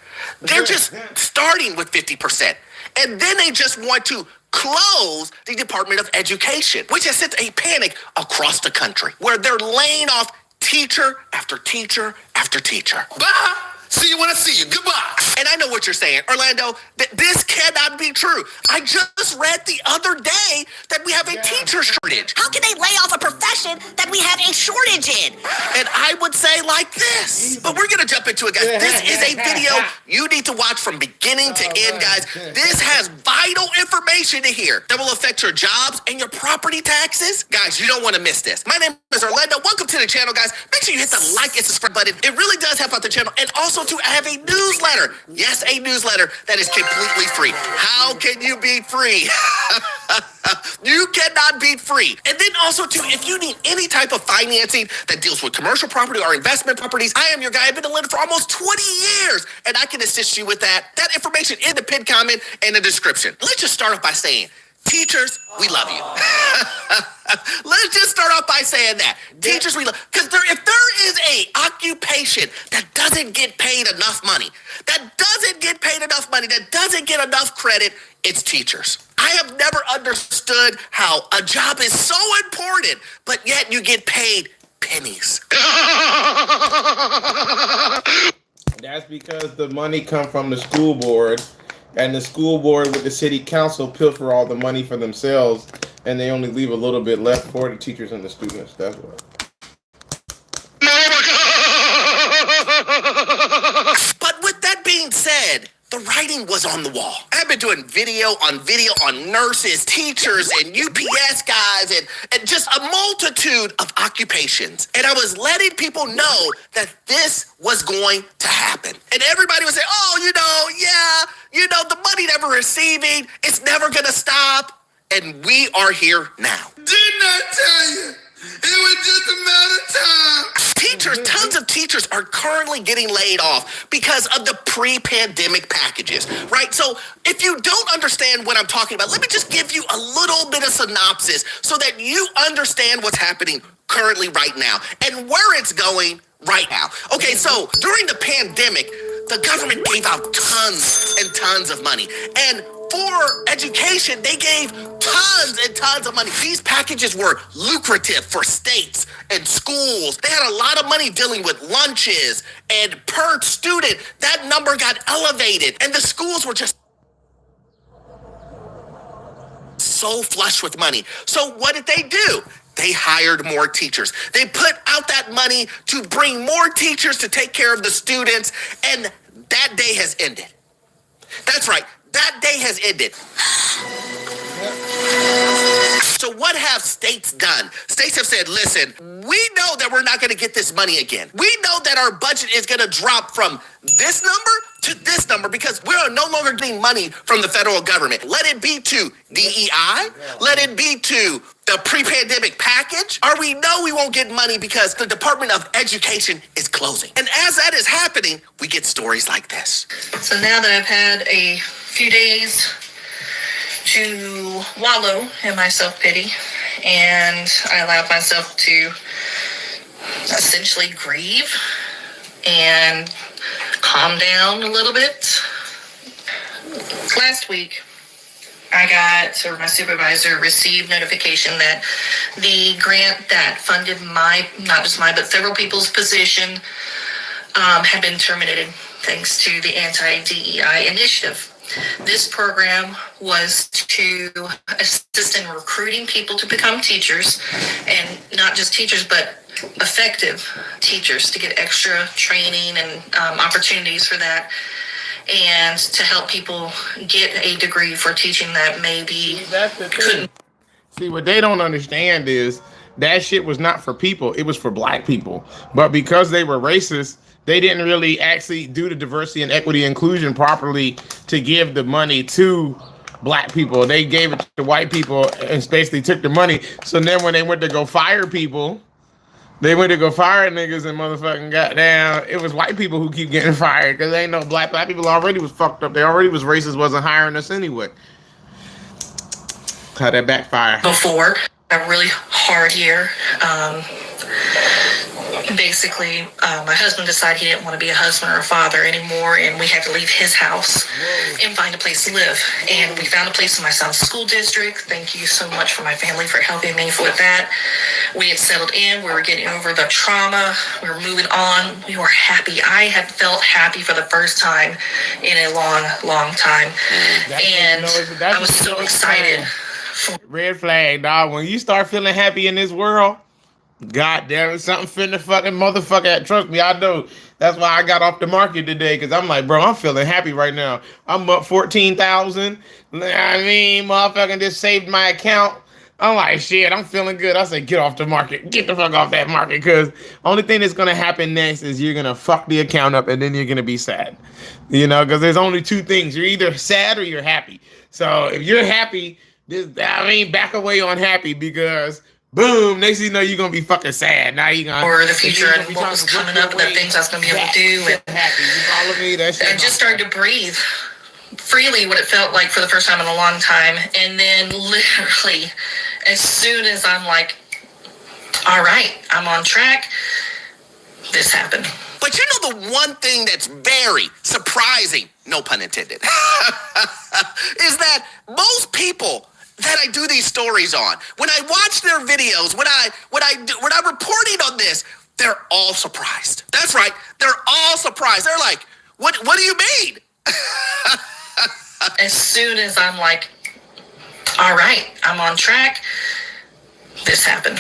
They're just starting with 50%. And then they just want to close the Department of Education, which has sent a panic across the country where they're laying off teacher after teacher after teacher. Bye. See you when I see you. Goodbye. And I know what you're saying, Orlando. This cannot be true. I just read the other day that we have a teacher shortage. How can they lay off a profession that we have a shortage in? And I would say like this. But we're going to jump into it, guys. This is a video you need to watch from beginning to end, guys. This has vital information to hear that will affect your jobs and your property taxes. Guys, you don't want to miss this. My name is Orlando. Welcome to the channel, guys. Make sure you hit the like and subscribe button. It really does help out the channel. And also to have a newsletter. Yes, a newsletter that is completely free. How can you be free? You cannot be free. And then also too, if you need any type of financing that deals with commercial property or investment properties, I am your guy. I've been a lender for almost 20 years and I can assist you with that. That information in the pinned comment and the description. Let's just start off by saying, teachers, we love you. Let's just start off by saying that. Teachers, we love, because if there is a occupation that doesn't get paid enough money, that doesn't get enough credit, it's teachers. I have never understood how a job is so important, but yet you get paid pennies. That's because the money come from the school board, and the school board with the city council pilfer all the money for themselves, and they only leave a little bit left for the teachers and the students. That's what. But with that being said, the writing was on the wall. I've been doing video on nurses, teachers, and UPS guys, and just a multitude of occupations. And I was letting people know that this was going to happen. And everybody would say, the money that we're receiving, it's never going to stop. And we are here now. Didn't I tell you? It was just a matter of time. Teachers, tons of teachers are currently getting laid off because of the pre-pandemic packages, right? So if you don't understand what I'm talking about, let me just give you a little bit of synopsis so that you understand what's happening currently right now and where it's going right now. Okay, so during the pandemic, the government gave out tons and tons of money. And for education, they gave tons and tons of money. These packages were lucrative for states and schools. They had a lot of money dealing with lunches, and per student, that number got elevated. And the schools were just so flush with money. So what did they do? They hired more teachers. They put out that money to bring more teachers to take care of the students, and that day has ended. That's right. That day has ended. So what have states done? States have said, listen, we know that we're not going to get this money again. We know that our budget is going to drop from this number to this number because we are no longer getting money from the federal government. Let it be to DEI. Let it be to the pre-pandemic package. Or we know we won't get money because the Department of Education is closing. And as that is happening, we get stories like this. So now that I've had a few days to wallow in my self-pity, and I allowed myself to essentially grieve and calm down a little bit. Last week, my supervisor received notification that the grant that funded not just mine, but several people's position had been terminated thanks to the anti-DEI initiative. This program was to assist in recruiting people to become teachers, and not just teachers, but effective teachers, to get extra training and opportunities for that, and to help people get a degree for teaching that maybe couldn't. See, what they don't understand is that shit was not for people. It was for black people. But because they were racist, they didn't really actually do the diversity and equity inclusion properly to give the money to black people. They gave it to white people and basically took the money. So then when they went to go fire people, they went to go fire niggas and motherfucking goddamn, it was white people who keep getting fired because they ain't no black people already was fucked up. They already was racist, wasn't hiring us anyway. How that backfire. Before a really hard year. Basically, my husband decided he didn't want to be a husband or a father anymore, and we had to leave his house and find a place to live. And we found a place in my son's school district. Thank you so much for my family for helping me with that. We had settled in. We were getting over the trauma. We were moving on. We were happy. I had felt happy for the first time in a long, long time. And I was so excited. Red flag, dog. When you start feeling happy in this world, God damn it, something finna fucking motherfucker. Trust me, I know. That's why I got off the market today, because I'm like, bro, I'm feeling happy right now. I'm up 14,000. I mean, motherfucking just saved my account. I'm like, shit, I'm feeling good. I said, get off the market. Get the fuck off that market, because only thing that's going to happen next is you're going to fuck the account up, and then you're going to be sad. You know, because there's only two things. You're either sad or you're happy. So if you're happy, back away on happy, because boom, next thing you know, you're going to be fucking sad. Now you're going to... Or the future and what was coming up and the things I was going to be able to do. And happy. You follow me? I just started to breathe freely, what it felt like for the first time in a long time. And then literally, as soon as I'm like, all right, I'm on track, this happened. But you know the one thing that's very surprising, no pun intended, is that most people that I do these stories on, when I watch their videos, when I'm reporting on this, they're all surprised. That's right, they're all surprised. They're like, what do you mean? As soon as I'm like, all right, I'm on track, this happened.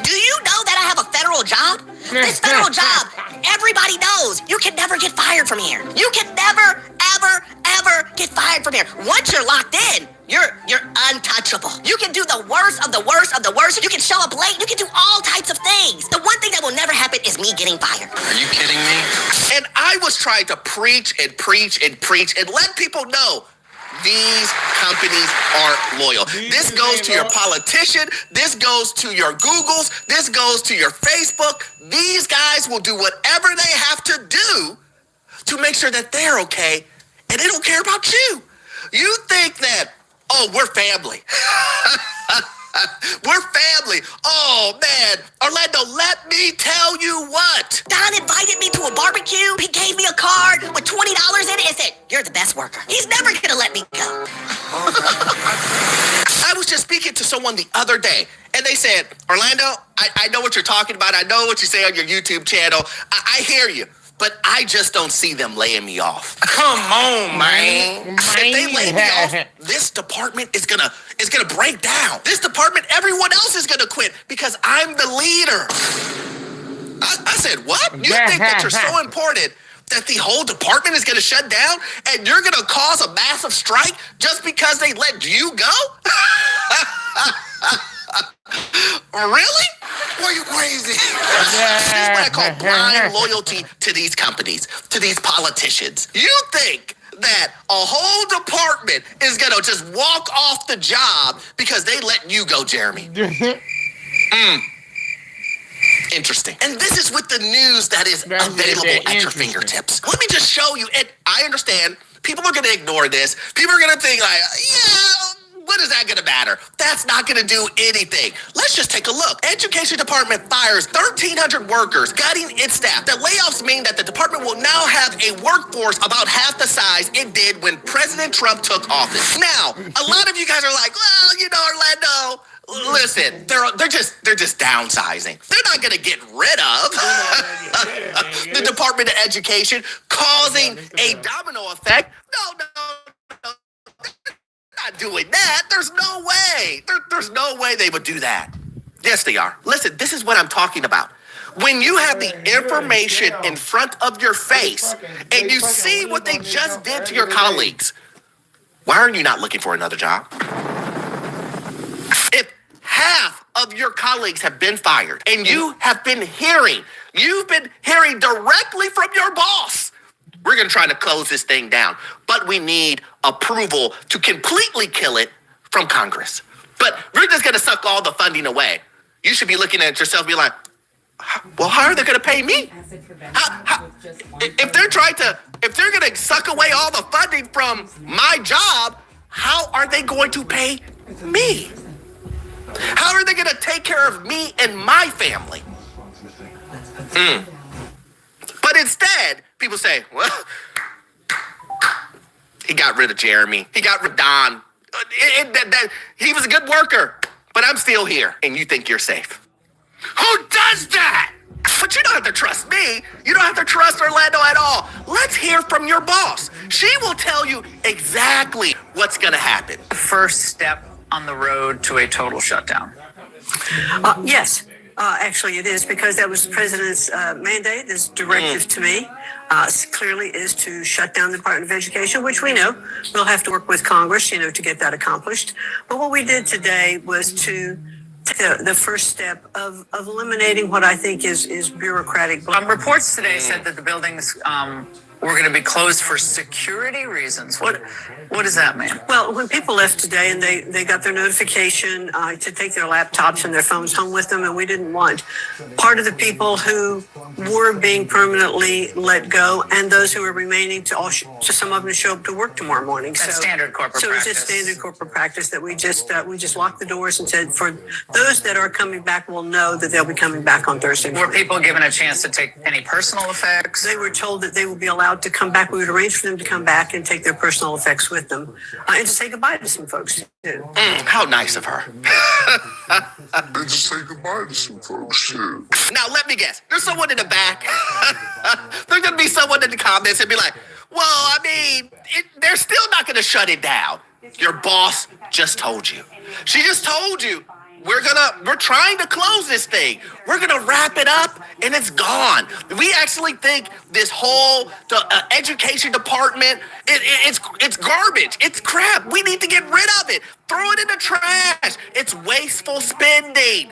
Do you know that I have a federal job? This federal job, everybody knows you can never get fired from here. You can never, ever get fired from here. Once you're locked in, you're untouchable. You can do the worst of the worst of the worst. You can show up late. You can do all types of things. The one thing that will never happen is me getting fired. Are you kidding me? And I was trying to preach and preach and preach and let people know these companies aren't loyal. This goes to your politician. This goes to your Googles. This goes to your Facebook. These guys will do whatever they have to do to make sure that they're okay, and they don't care about you. You think that, oh, we're family. We're family. Oh, man. Orlando, let me tell you what. Don invited me to a barbecue. He gave me a card with $20 in it and said, you're the best worker. He's never going to let me go. I was just speaking to someone the other day, and they said, Orlando, I know what you're talking about. I know what you say on your YouTube channel. I hear you. But I just don't see them laying me off. Come on, man. If they lay me off, this department is gonna break down. This department, everyone else is gonna quit because I'm the leader. I said, what? You think that you're so important that the whole department is gonna shut down and you're gonna cause a massive strike just because they let you go? Really? Why are you crazy? This is what I call blind loyalty to these companies, to these politicians. You think that a whole department is going to just walk off the job because they let you go, Jeremy? Interesting. And this is with the news that is available at your fingertips. Let me just show you. And I understand people are going to ignore this. People are going to think like, yeah, What is that going to matter? That's not going to do anything. Let's just take a look. Education department fires 1,300 workers, gutting its staff. The layoffs mean that the department will now have a workforce about half the size it did when President Trump took office. Now, a lot of you guys are like, well, you know, Orlando, listen, they're just downsizing. They're not going to get rid of the Department of Education, causing a domino effect. No. Not doing that. There's no way. There's no way they would do that. Yes, they are. Listen, this is what I'm talking about. When you have the information in front of your face and you see what they just did to your colleagues, why are you not looking for another job? If half of your colleagues have been fired and you've been hearing directly from your boss, we're going to try to close this thing down, but we need approval to completely kill it from Congress. But we're just going to suck all the funding away. You should be looking at yourself and be like, well, how are they going to pay me? If they're going to suck away all the funding from my job, how are they going to pay me? How are they going to take care of me and my family? But instead, people say, well, he got rid of Jeremy. He got rid of Don. He was a good worker, but I'm still here, and you think you're safe. Who does that? But you don't have to trust me. You don't have to trust Orlando at all. Let's hear from your boss. She will tell you exactly what's going to happen. First step on the road to a total shutdown. Yes. Actually, it is, because that was the president's mandate, his directive to me, clearly is to shut down the Department of Education, which we know we'll have to work with Congress, to get that accomplished. But what we did today was to take the first step of eliminating what I think is bureaucratic. Reports today said that the buildings were going to be closed for security reasons. What does that mean? Well, when people left today and they got their notification to take their laptops and their phones home with them, and we didn't want part of the people who were being permanently let go and those who were remaining to some of them to show up to work tomorrow morning. That's standard corporate practice. So it's just standard corporate practice that we just locked the doors and said, for those that are coming back, will know that they'll be coming back on Thursday morning. Were people given a chance to take any personal effects? They were told that they will be allowed to come back. We would arrange for them to come back and take their personal effects with them, and to say goodbye to some folks too. How nice of her. And to say goodbye to some folks too. Now let me guess. There's someone in the back. There's going to be someone in the comments and be like, well, I mean, they're still not going to shut it down. Your boss just told you. She just told you. We're trying to close this thing. We're gonna wrap it up, and it's gone. We actually think this whole education department, it's garbage. It's crap. We need to get rid of it. Throw it in the trash. It's wasteful spending.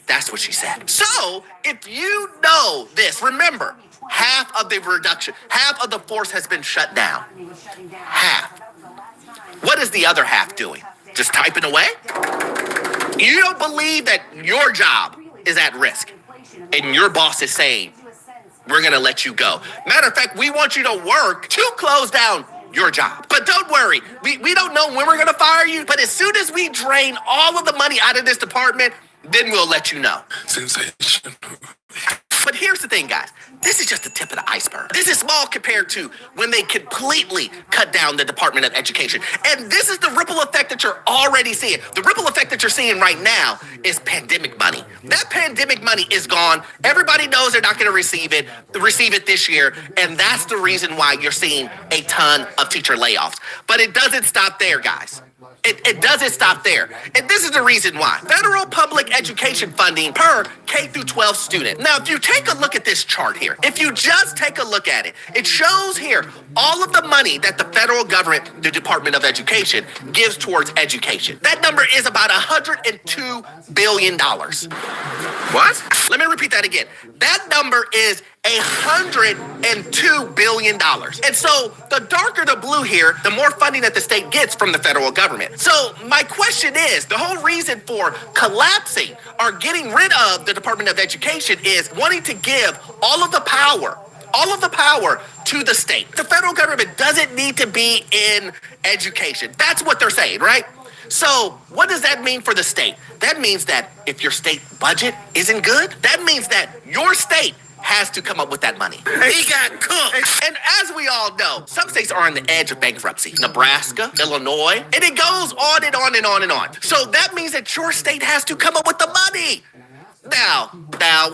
That's what she said. So if you know this, remember, half of the force has been shut down. Half. What is the other half doing? Just typing away? You don't believe that your job is at risk and your boss is saying, we're going to let you go. Matter of fact, we want you to work to close down your job. But don't worry, we don't know when we're going to fire you, but as soon as we drain all of the money out of this department, then we'll let you know. Sensation. But here's the thing, guys. This is just the tip of the iceberg. This is small compared to when they completely cut down the Department of Education. And this is the ripple effect that you're already seeing. The ripple effect that you're seeing right now is pandemic money. That pandemic money is gone. Everybody knows they're not going to receive it this year. And that's the reason why you're seeing a ton of teacher layoffs. But it doesn't stop there, guys. It doesn't stop there. And this is the reason why. Federal public education funding per K through 12 student. Now, if you take a look at this chart here, if you just take a look at it, it shows here all of the money that the federal government, the Department of Education, gives towards education. That number is about $102 billion. What? Let me repeat that again. That number is $102 billion. And so the darker the blue here, the more funding that the state gets from the federal government. So my question is, the whole reason for collapsing or getting rid of the Department of Education is wanting to give all of the power to the state. The federal government doesn't need to be in education. That's what they're saying, right? So what does that mean for the state? That means that if your state budget isn't good, that means that your state has to come up with that money. He got cooked. And as we all know, some states are on the edge of bankruptcy. Nebraska, Illinois, and it goes on and on and on and on. So that means that your state has to come up with the money. Now,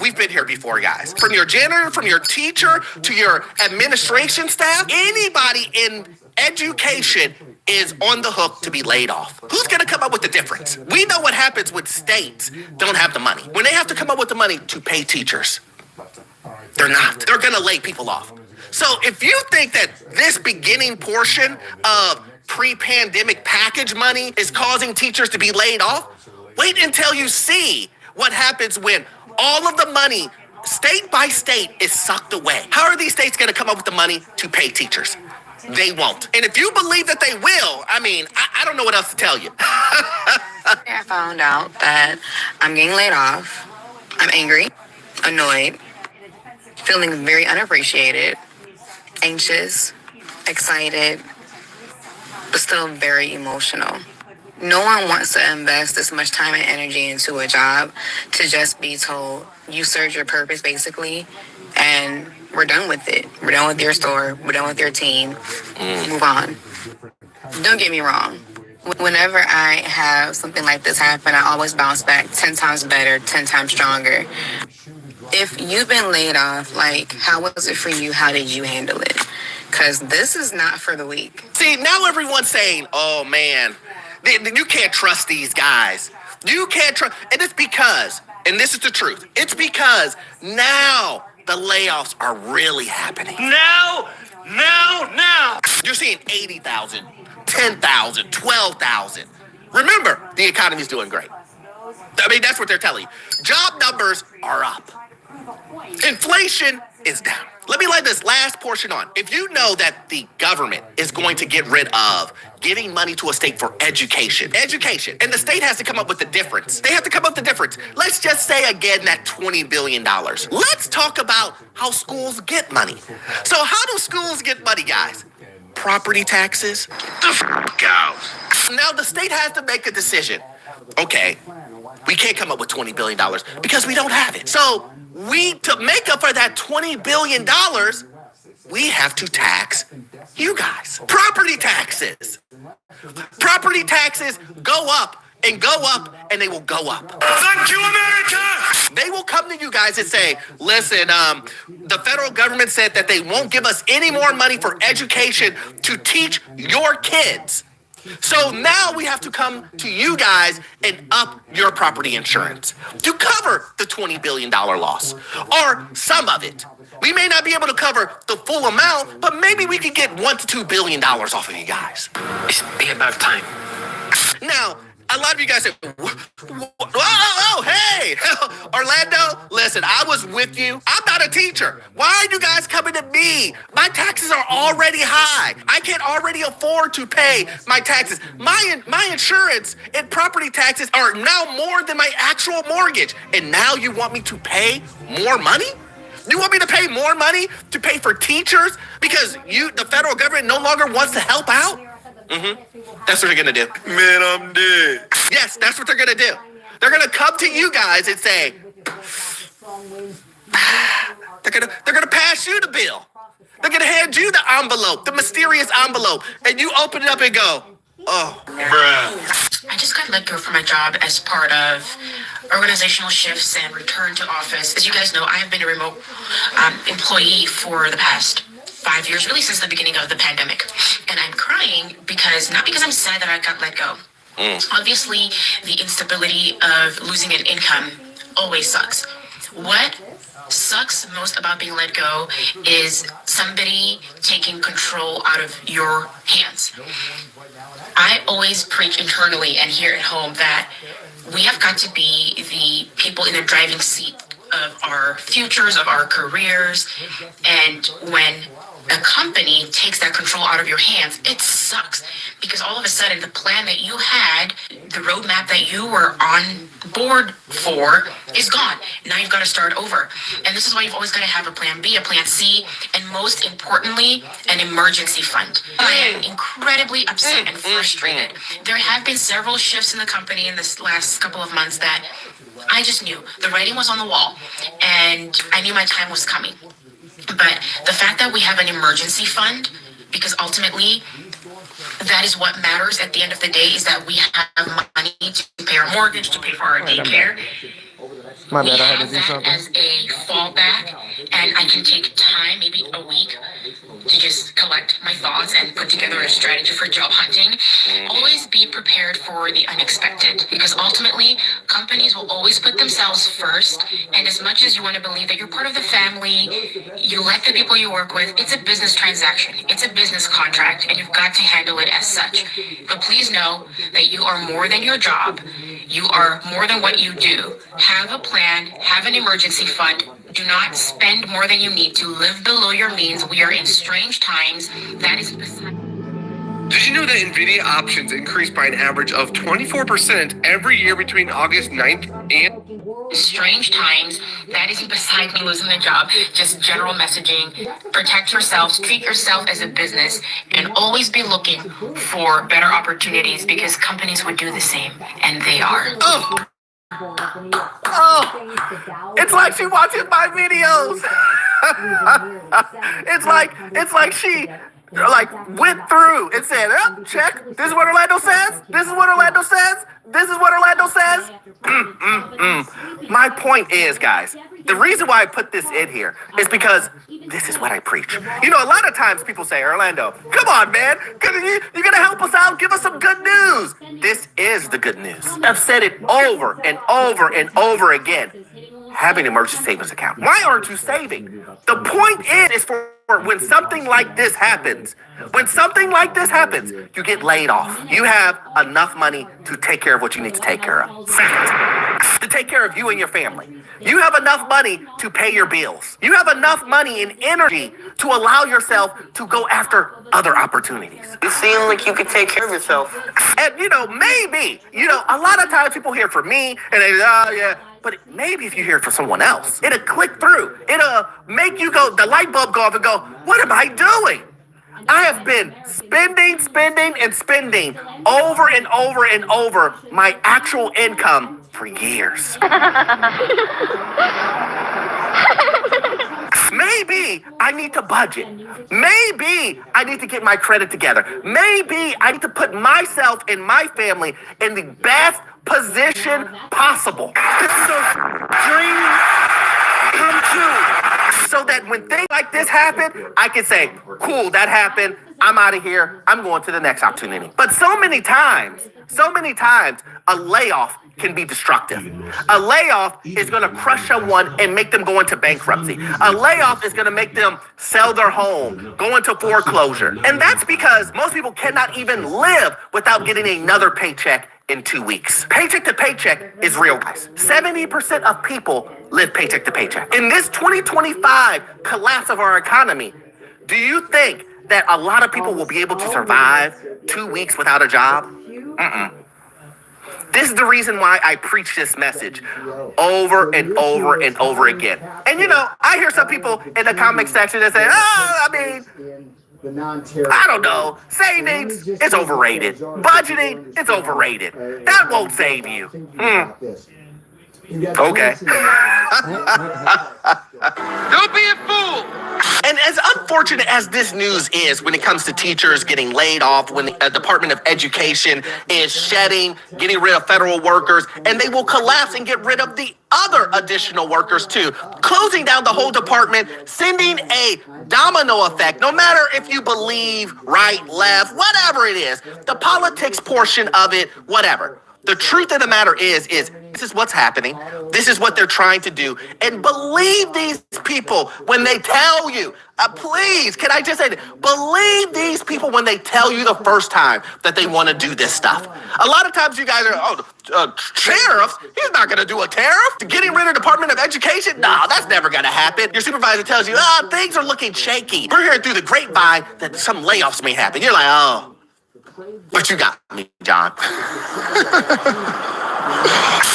we've been here before, guys. From your janitor, from your teacher, to your administration staff, anybody in education is on the hook to be laid off. Who's going to come up with the difference? We know what happens when states don't have the money. When they have to come up with the money to pay teachers, they're not. They're going to lay people off. So if you think that this beginning portion of pre-pandemic package money is causing teachers to be laid off, wait until you see what happens when all of the money, state by state, is sucked away. How are these states going to come up with the money to pay teachers? They won't. And if you believe that they will, I don't know what else to tell you. I found out that I'm getting laid off. I'm angry, annoyed, feeling very unappreciated, anxious, excited, but still very emotional. No one wants to invest this much time and energy into a job to just be told you served your purpose, basically, and we're done with it. We're done with your store. We're done with your team. Move on. Don't get me wrong. Whenever I have something like this happen, I always bounce back 10 times better, 10 times stronger. If you've been laid off, how was it for you? How did you handle it? Because this is not for the weak. See, now everyone's saying, oh, man, you can't trust these guys. You can't trust. And it's because, and this is the truth, it's because now the layoffs are really happening. Now. You're seeing 80,000, 10,000, 12,000. Remember, the economy's doing great. That's what they're telling you. Job numbers are up. Inflation is down. Let me lay this last portion on. If you know that the government is going to get rid of giving money to a state for education, and the state has to come up with the difference. They have to come up with the difference. Let's just say again that $20 billion. Let's talk about how schools get money. So how do schools get money, guys? Property taxes? Get the fuck out. Now the state has to make a decision. Okay, we can't come up with $20 billion because we don't have it. So to make up for that $20 billion, we have to tax you guys. Property taxes. Property taxes go up and go up, and they will go up. Thank you, America! They will come to you guys and say, listen, the federal government said that they won't give us any more money for education to teach your kids. So now we have to come to you guys and up your property insurance to cover the $20 billion loss, or some of it. We may not be able to cover the full amount, but maybe we could get $1 to $2 billion off of you guys. It's be about time. Now, a lot of you guys say, hey, Orlando, listen, I was with you. I'm not a teacher. Why are you guys coming to me? My taxes are already high. I can't already afford to pay my taxes. My insurance and property taxes are now more than my actual mortgage. And now you want me to pay more money? You want me to pay more money to pay for teachers because the federal government no longer wants to help out? That's what they're gonna do. Man, I'm dead. Yes, that's what they're gonna do. They're gonna come to you guys and say, they're gonna pass you the bill. They're gonna hand you the envelope, the mysterious envelope, and you open it up and go, oh, bruh. I just got let go from my job as part of organizational shifts and return to office. As you guys know, I have been a remote employee for the past 5 years, really since the beginning of the pandemic. And I'm crying not because I'm sad that I got let go. Obviously, the instability of losing an income always sucks. What sucks most about being let go is somebody taking control out of your hands. I always preach internally and here at home that we have got to be the people in the driving seat of our futures, of our careers. And when a company takes that control out of your hands, it sucks because all of a sudden the plan that you had, the roadmap that you were on board for is gone. Now you've got to start over. And this is why you've always got to have a plan B, a plan C, and most importantly, an emergency fund. I am incredibly upset and frustrated. There have been several shifts in the company in this last couple of months that I just knew the writing was on the wall and I knew my time was coming. But the fact that we have an emergency fund, because ultimately that is what matters at the end of the day, is that we have money to pay our mortgage, to pay for our daycare. My bad, I had to We do have that something. as a fallback, and I can take time, maybe a week, to just collect my thoughts and put together a strategy for job hunting. Always be prepared for the unexpected, because ultimately companies will always put themselves first. And as much as you want to believe that you're part of the family, you like the people you work with, it's a business transaction, it's a business contract, and you've got to handle it as such. But please know that you are more than your job. You are more than what you do. Have a plan, have an emergency fund. Do not spend more than you need to. Live below your means. We are in strange times. That is beside. Did you know that NVIDIA options increased by an average of 24% every year between August 9th and strange times? That is beside me losing the job. Just general messaging. Protect yourselves, treat yourself as a business, and always be looking for better opportunities because companies would do the same, and they are. Oh, it's like she watches my videos. it's like she went through and said, oh, check. This is what Orlando says. This is what Orlando says. This is what Orlando says. My point is, guys, the reason why I put this in here is because this is what I preach. You know, a lot of times people say, Orlando, come on, man. You're going to help us out. Give us some good news. This is the good news. I've said it over and over and over again. Have an emergency savings account. Why aren't you saving? The point is for when something like this happens, you get laid off. You have enough money to take care of what you need to take care of. Fact. To take care of you and your family. You have enough money to pay your bills. You have enough money and energy to allow yourself to go after other opportunities. You seem like you can take care of yourself. And, maybe, a lot of times people hear from me and they say, oh, yeah. But maybe if you hear it from someone else, it'll click through. It'll make you go, the light bulb go off and go, what am I doing? I have been spending over and over and over my actual income for years. Maybe I need to budget. Maybe I need to get my credit together. Maybe I need to put myself and my family in the best position possible. This is a dream come true. So that when things like this happen, I can say, cool, that happened. I'm out of here. I'm going to the next opportunity. But so many times, a layoff can be destructive. A layoff is going to crush someone and make them go into bankruptcy. A layoff is going to make them sell their home, go into foreclosure. And that's because most people cannot even live without getting another paycheck in 2 weeks. Paycheck to paycheck is real, guys. 70% of people live paycheck to paycheck. In this 2025 collapse of our economy, do you think that a lot of people will be able to survive 2 weeks without a job? This is the reason why I preach this message over and over and over again. And I hear some people in the comment section that say, I don't know, savings, it's overrated. Budgeting, it's overrated. That won't save you. Okay. Don't be a fool. And as unfortunate as this news is when it comes to teachers getting laid off, when the Department of Education is getting rid of federal workers, and they will collapse and get rid of the other additional workers too, closing down the whole department, sending a domino effect, no matter if you believe right, left, whatever it is, the politics portion of it, whatever. The truth of the matter is this is what's happening. This is what they're trying to do. And believe these people when they tell you. Please, can I just say that? Believe these people when they tell you the first time that they want to do this stuff. A lot of times you guys are, tariffs? He's not going to do a tariff. Getting rid of Department of Education? No, that's never going to happen. Your supervisor tells you, things are looking shaky. We're hearing through the grapevine that some layoffs may happen. You're like, oh, but you got me, John.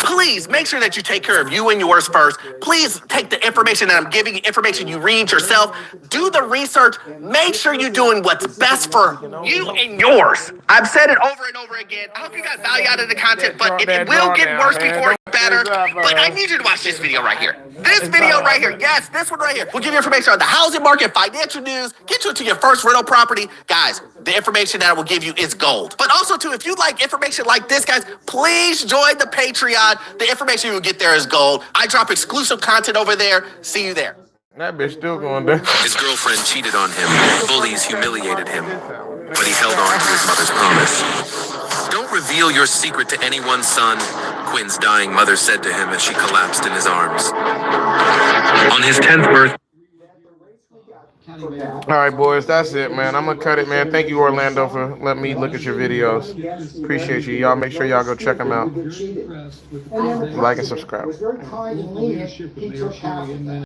Please make sure that you take care of you and yours first. Please take the information that I'm giving you, information you read yourself. Do the research. Make sure you're doing what's best for you and yours. I've said it over and over again. I hope you got value out of the content, but it will get worse before it's better. But I need you to watch this video right here. This video right here. Yes, this one right here. We'll give you information on the housing market, financial news, get you into your first rental property. Guys, the information that I will give you is gold. But also, too, if you like information like this, guys, please join the Patreon. The information you will get there is gold. I drop exclusive content over there. See you there. That bitch still going down. His girlfriend cheated on him. Bullies humiliated him. But he held on to his mother's promise. Don't reveal your secret to anyone, son, Quinn's dying mother said to him as she collapsed in his arms. On his 10th birthday. All right, boys, that's it, man. I'm gonna cut it, man. Thank you, Orlando, for letting me look at your videos. Appreciate you. Y'all make sure y'all go check them out. Like and subscribe.